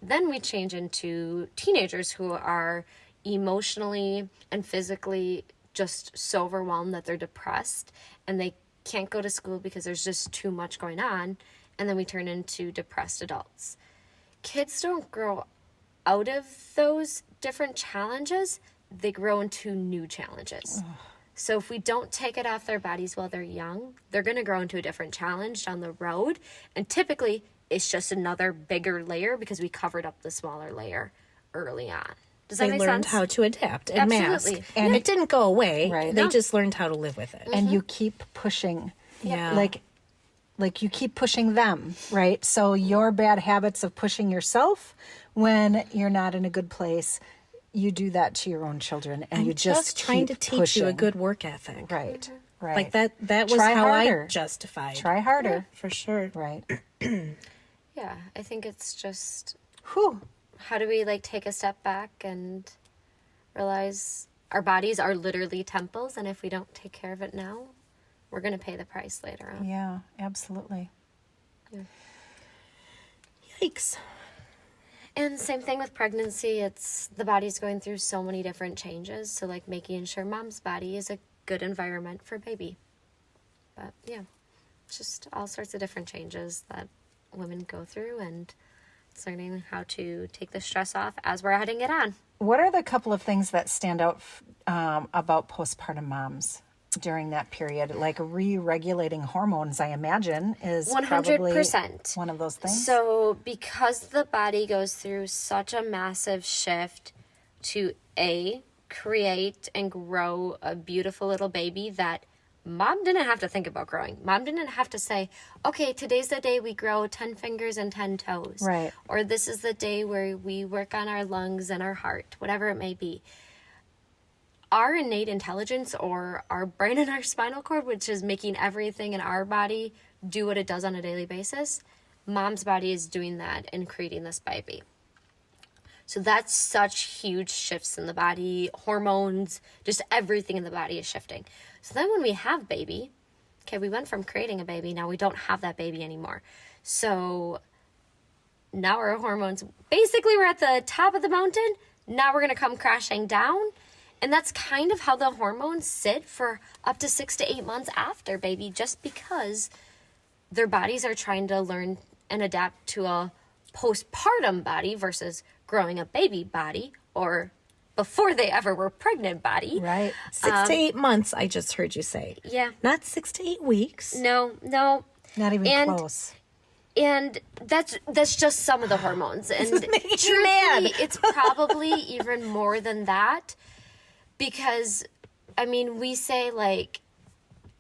Speaker 3: Then we change into teenagers who are emotionally and physically just so overwhelmed that they're depressed and they can't go to school because there's just too much going on. And then we turn into depressed adults. Kids don't grow out of those different challenges, they grow into new challenges. So if we don't take it off their bodies while they're young, they're going to grow into a different challenge down the road. And typically, it's just another bigger layer because we covered up the smaller layer early on. Does that
Speaker 1: They
Speaker 3: make
Speaker 1: learned
Speaker 3: sense?
Speaker 1: how to adapt and
Speaker 3: Absolutely.
Speaker 1: mask. And it didn't go away.
Speaker 2: Right.
Speaker 1: They
Speaker 2: No.
Speaker 1: just learned how to live with it.
Speaker 2: And you keep pushing.
Speaker 1: Yeah.
Speaker 2: Like you keep pushing them, right? So your bad habits of pushing yourself when you're not in a good place, you do that to your own children, and you just
Speaker 1: trying to
Speaker 2: keep
Speaker 1: teach
Speaker 2: pushing.
Speaker 1: you a good work ethic.
Speaker 2: Right. Right.
Speaker 1: Like that was
Speaker 2: Try
Speaker 1: how
Speaker 2: harder.
Speaker 1: I justified.
Speaker 2: Try harder.
Speaker 1: For sure.
Speaker 2: Right.
Speaker 3: Yeah, I think it's just
Speaker 2: Whew.
Speaker 3: how do we like take a step back and realize our bodies are literally temples, and if we don't take care of it now, we're going to pay the price later on.
Speaker 2: Yeah, absolutely.
Speaker 1: Yikes.
Speaker 3: And same thing with pregnancy. It's the body's going through so many different changes. So like making sure mom's body is a good environment for baby. But yeah, it's just all sorts of different changes that women go through, and it's learning how to take the stress off as we're heading it on.
Speaker 2: What are the couple of things that stand out about postpartum moms during that period? Like re-regulating hormones, I imagine, is
Speaker 3: 100%
Speaker 2: one of those things.
Speaker 3: So because the body goes through such a massive shift to create and grow a beautiful little baby that mom didn't have to think about growing. Mom didn't have to say, okay, today's the day we grow 10 fingers and 10 toes.
Speaker 2: Right.
Speaker 3: Or this is the day where we work on our lungs and our heart, whatever it may be. Our innate intelligence, or our brain and our spinal cord, which is making everything in our body do what it does on a daily basis, mom's body is doing that and creating this baby. So that's such huge shifts in the body, hormones, just everything in the body is shifting. So then when we have baby, okay, we went from creating a baby, now we don't have that baby anymore. So now our hormones, basically we're at the top of the mountain, now we're going to come crashing down. And that's kind of how the hormones sit for up to 6 to 8 months after baby, just because their bodies are trying to learn and adapt to a postpartum body versus growing a baby body, or before they ever were pregnant body.
Speaker 2: Right.
Speaker 1: 6 to 8 months, I just heard you say.
Speaker 3: Yeah.
Speaker 1: Not 6 to 8 weeks.
Speaker 3: No.
Speaker 2: Not even close.
Speaker 3: And that's just some of the hormones. And
Speaker 1: making you mad.
Speaker 3: truthfully, it's probably even more than that, because, I mean, we say, like,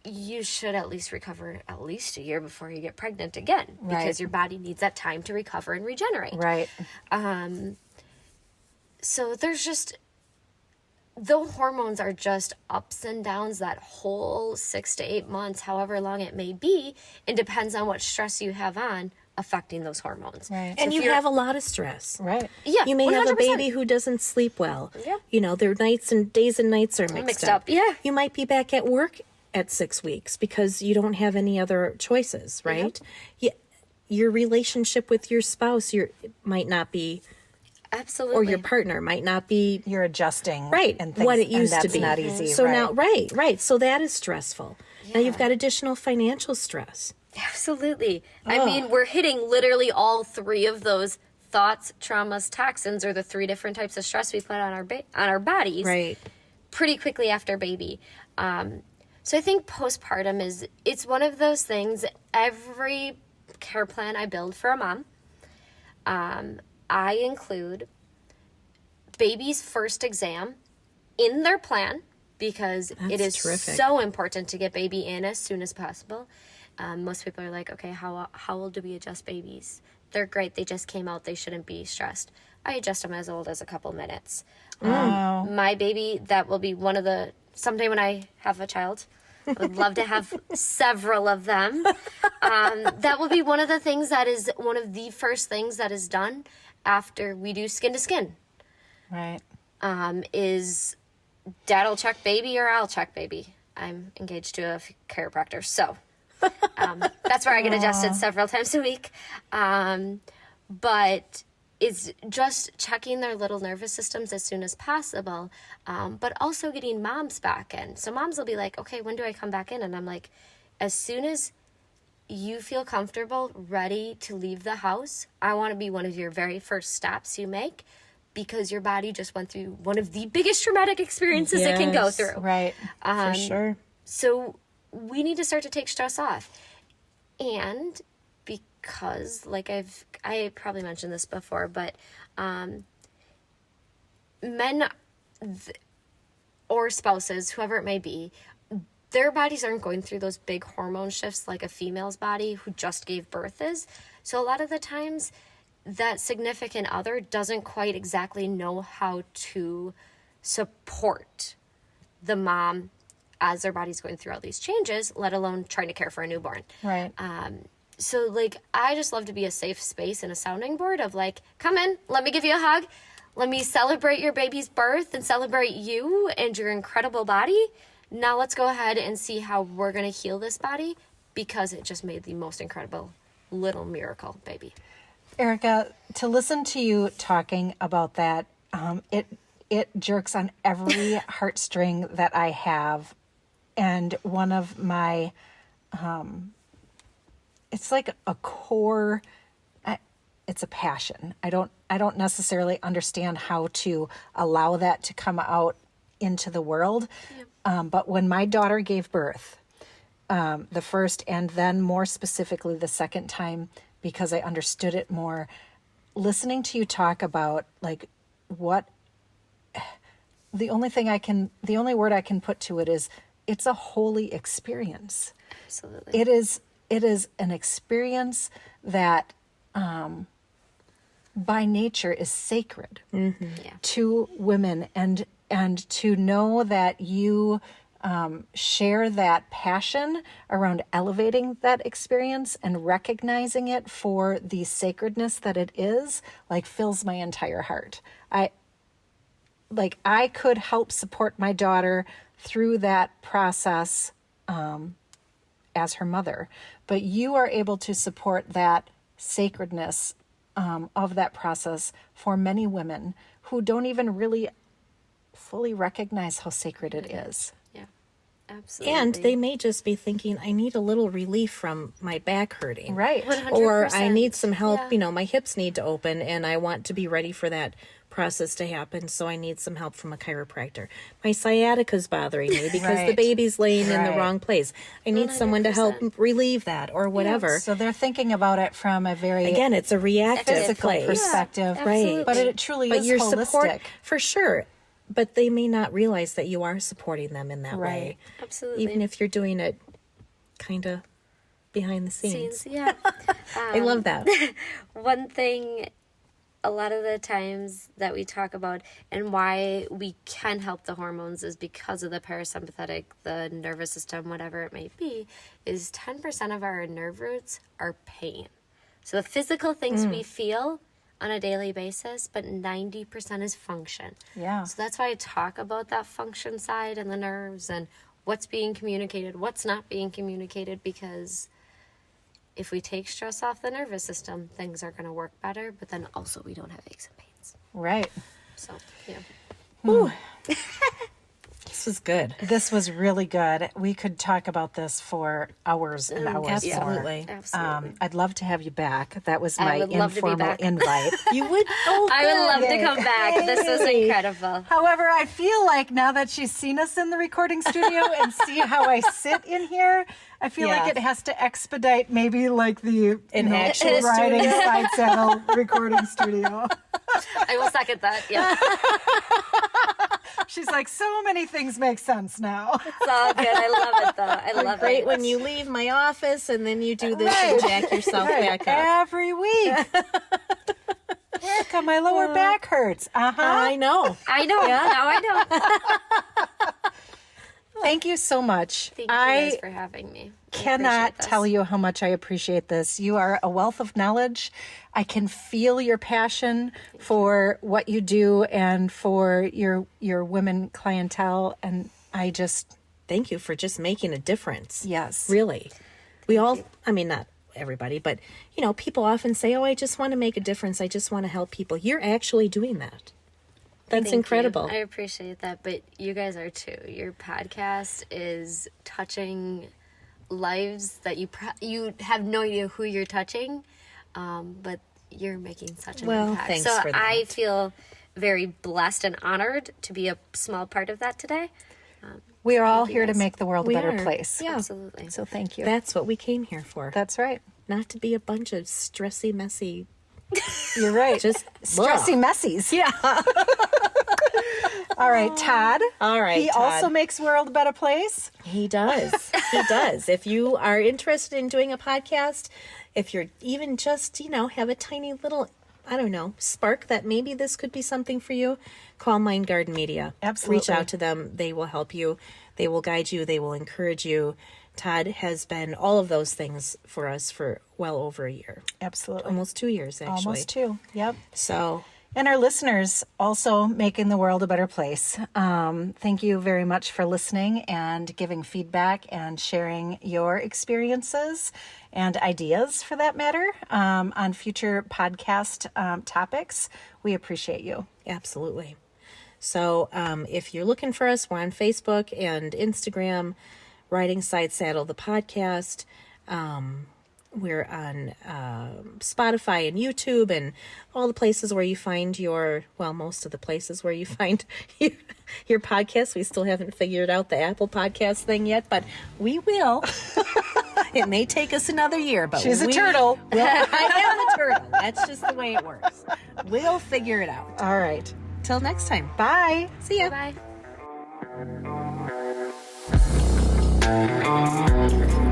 Speaker 3: you should at least recover at least a year before you get pregnant again, because
Speaker 2: Right.
Speaker 3: your body needs that time to recover and regenerate.
Speaker 2: Right.
Speaker 3: So there's just, the hormones are just ups and downs that whole 6 to 8 months, however long it may be. It depends on what stress you have on affecting those hormones.
Speaker 2: Right.
Speaker 1: And you have a lot of stress.
Speaker 2: Right.
Speaker 3: Yeah,
Speaker 1: You may have a
Speaker 3: 100%.
Speaker 1: baby who doesn't sleep well.
Speaker 3: Yeah.
Speaker 1: You know, their nights and days and nights are mixed up.
Speaker 3: Yeah.
Speaker 1: You might be back at work at 6 weeks because you don't have any other choices, right? Your relationship with your spouse might not be,
Speaker 3: Absolutely.
Speaker 1: or your partner might not be
Speaker 2: You're adjusting.
Speaker 1: right
Speaker 2: And things,
Speaker 1: what it
Speaker 2: and
Speaker 1: used to
Speaker 2: that's
Speaker 1: be.
Speaker 2: not easy.
Speaker 1: So
Speaker 2: right.
Speaker 1: now, right. So that is stressful. Now you've got additional financial stress.
Speaker 3: Absolutely. I mean, we're hitting literally all three of those thoughts, traumas, toxins, or the three different types of stress we put on our bodies
Speaker 1: Right.
Speaker 3: pretty quickly after baby. So I think postpartum it's one of those things. Every care plan I build for a mom, I include baby's first exam in their plan, because it is
Speaker 1: terrific.
Speaker 3: so important to get baby in as soon as possible. Most people are like, okay, how old do we adjust babies? They're great. They just came out. They shouldn't be stressed. I adjust them as old as a couple minutes. My baby, that will be someday when I have a child, I would love to have several of them. That will be one of the things that is one of the first things that is done after we do skin to skin.
Speaker 2: Right.
Speaker 3: Is dad'll check baby or I'll check baby. I'm engaged to a chiropractor, so that's where I get adjusted several times a week. But it's just checking their little nervous systems as soon as possible, but also getting moms back in. So moms will be like, okay, when do I come back in? And I'm like, as soon as you feel comfortable, ready to leave the house, I want to be one of your very first stops you make, because your body just went through one of the biggest traumatic experiences it can go
Speaker 1: Yes.
Speaker 3: through.
Speaker 2: Right.
Speaker 1: For sure.
Speaker 3: So we need to start to take stress off. And because, like I probably mentioned this before, but men or spouses, whoever it may be, their bodies aren't going through those big hormone shifts like a female's body who just gave birth is. So a lot of the times that significant other doesn't quite exactly know how to support the mom as their body's going through all these changes, let alone trying to care for a newborn.
Speaker 2: Right.
Speaker 3: So, like, I just love to be a safe space and a sounding board of, like, come in, let me give you a hug. Let me celebrate your baby's birth and celebrate you and your incredible body. now let's go ahead and see how we're going to heal this body, because it just made the most incredible little miracle baby.
Speaker 2: Erika, to listen to you talking about that, it jerks on every heartstring that I have. And one of my, it's like a core, it's a passion. I don't necessarily understand how to allow that to come out into the world. But when my daughter gave birth, the first and then more specifically the second time, because I understood it more, listening to you talk about like what the only word I can put to it is it's a holy experience.
Speaker 3: Absolutely.
Speaker 2: It is an experience that by nature is sacred to women, and to know that you share that passion around elevating that experience and recognizing it for the sacredness that it is, like, fills my entire heart. I could help support my daughter through that process as her mother, but you are able to support that sacredness of that process for many women who don't even really fully recognize how sacred it is.
Speaker 3: Yeah, absolutely.
Speaker 1: And they may just be thinking, I need a little relief from my back hurting.
Speaker 2: Right.
Speaker 3: 100%.
Speaker 1: Or I need some help,
Speaker 3: Yeah.
Speaker 1: my hips need to open and I want to be ready for that process to happen, so I need some help from a chiropractor. My sciatica's bothering me because the
Speaker 2: Right.
Speaker 1: baby's laying in the
Speaker 2: Right.
Speaker 1: wrong place. I need someone to help
Speaker 3: 100%.
Speaker 1: relieve that or whatever.
Speaker 2: So they're thinking about it from a very
Speaker 1: Again, it's a reactive
Speaker 2: physical
Speaker 1: place.
Speaker 2: perspective,
Speaker 3: absolutely.
Speaker 2: but it truly
Speaker 1: But
Speaker 2: is
Speaker 1: your
Speaker 2: holistic.
Speaker 1: support, for sure. But they may not realize that you are supporting them in that way.
Speaker 3: Absolutely.
Speaker 1: Even if you're doing it kind of behind the scenes.
Speaker 3: Scenes, yeah.
Speaker 1: I love that.
Speaker 3: One thing, a lot of the times that we talk about and why we can help the hormones is because of the parasympathetic, the nervous system, whatever it may be, is 10% of our nerve roots are pain. So the physical things we feel on a daily basis, but 90% is function.
Speaker 2: Yeah.
Speaker 3: So that's why I talk about that function side and the nerves and what's being communicated, what's not being communicated, because if we take stress off the nervous system, things are going to work better, but then also we don't have aches and pains.
Speaker 2: Right.
Speaker 3: So, yeah.
Speaker 1: Ooh. This was good.
Speaker 2: This was really good. We could talk about this for hours and hours
Speaker 1: Absolutely.
Speaker 2: more.
Speaker 3: Absolutely.
Speaker 2: I'd love to have you back. That was
Speaker 3: I
Speaker 2: my
Speaker 3: would love to be
Speaker 2: informal
Speaker 3: back.
Speaker 2: invite.
Speaker 1: You would? Oh,
Speaker 3: I would love
Speaker 2: Yay.
Speaker 3: to come back. This was
Speaker 2: Yay.
Speaker 3: incredible.
Speaker 2: However, I feel like now that she's seen us in the recording studio and see how I sit in here, I feel
Speaker 1: Yeah.
Speaker 2: like it has to expedite maybe like the
Speaker 1: actual
Speaker 2: riding side saddle recording studio.
Speaker 3: I will second that. Yeah.
Speaker 2: She's like, so many things make sense now.
Speaker 3: It's all good. I love it, though. I love
Speaker 1: Great
Speaker 3: it.
Speaker 1: when you leave my office and then you do this and jack yourself back up.
Speaker 2: Every week. Erika, my lower back hurts.
Speaker 1: I know.
Speaker 3: I know. Now I know.
Speaker 2: Thank you so much.
Speaker 3: Thank you guys for having me. I
Speaker 2: Cannot
Speaker 3: appreciate this.
Speaker 2: tell you how much I appreciate this. You are a wealth of knowledge. I can feel your passion for what you do and for your women clientele, and I just
Speaker 1: Thank you for just making a difference.
Speaker 2: Yes.
Speaker 1: Really. We all, I mean, not everybody, but, people often say, oh, I just want to make a difference. I just want to help people. You're actually doing that. That's
Speaker 3: Thank you.
Speaker 1: incredible.
Speaker 3: I appreciate that, but you guys are too. Your podcast is touching lives that you have no idea who you're touching, but you're making such an
Speaker 1: Well,
Speaker 3: impact.
Speaker 1: thanks
Speaker 3: so
Speaker 1: for that.
Speaker 3: I feel very blessed and honored to be a small part of that today.
Speaker 2: we are all
Speaker 3: you
Speaker 2: here to
Speaker 3: guys.
Speaker 2: make the world a
Speaker 1: We
Speaker 2: better
Speaker 1: are.
Speaker 2: place.
Speaker 1: Yeah.
Speaker 3: Absolutely.
Speaker 2: So thank you.
Speaker 1: That's what we came here for.
Speaker 2: That's right.
Speaker 1: Not to be a bunch of stressy, messy,
Speaker 2: You're right.
Speaker 1: just
Speaker 2: stressy messies.
Speaker 1: Yeah.
Speaker 2: All right, Todd.
Speaker 1: All right,
Speaker 2: He
Speaker 1: Todd.
Speaker 2: also makes world a better place.
Speaker 1: He does. He does. If you are interested in doing a podcast, if you're even just, have a tiny little, spark that maybe this could be something for you, call Mind Garden Media.
Speaker 2: Absolutely.
Speaker 1: Reach out to them. They will help you. They will guide you. They will encourage you. Todd has been all of those things for us for well over a year.
Speaker 2: Absolutely.
Speaker 1: Almost 2 years, actually.
Speaker 2: Almost 2. Yep.
Speaker 1: So,
Speaker 2: And our listeners also making the world a better place. Thank you very much for listening and giving feedback and sharing your experiences and ideas, for that matter, on future podcast topics. We appreciate you.
Speaker 1: Absolutely. So if you're looking for us, we're on Facebook and Instagram, Riding Side Saddle, the podcast. We're on Spotify and YouTube and all the places where you find most of the places where you find your podcasts. We still haven't figured out the Apple Podcast thing yet, but we will. It may take us another year, but
Speaker 2: She's a turtle.
Speaker 1: I am a turtle. That's just the way it works. We'll figure it out.
Speaker 2: All right.
Speaker 1: Till next time.
Speaker 2: Bye.
Speaker 1: See ya.
Speaker 3: Bye-bye.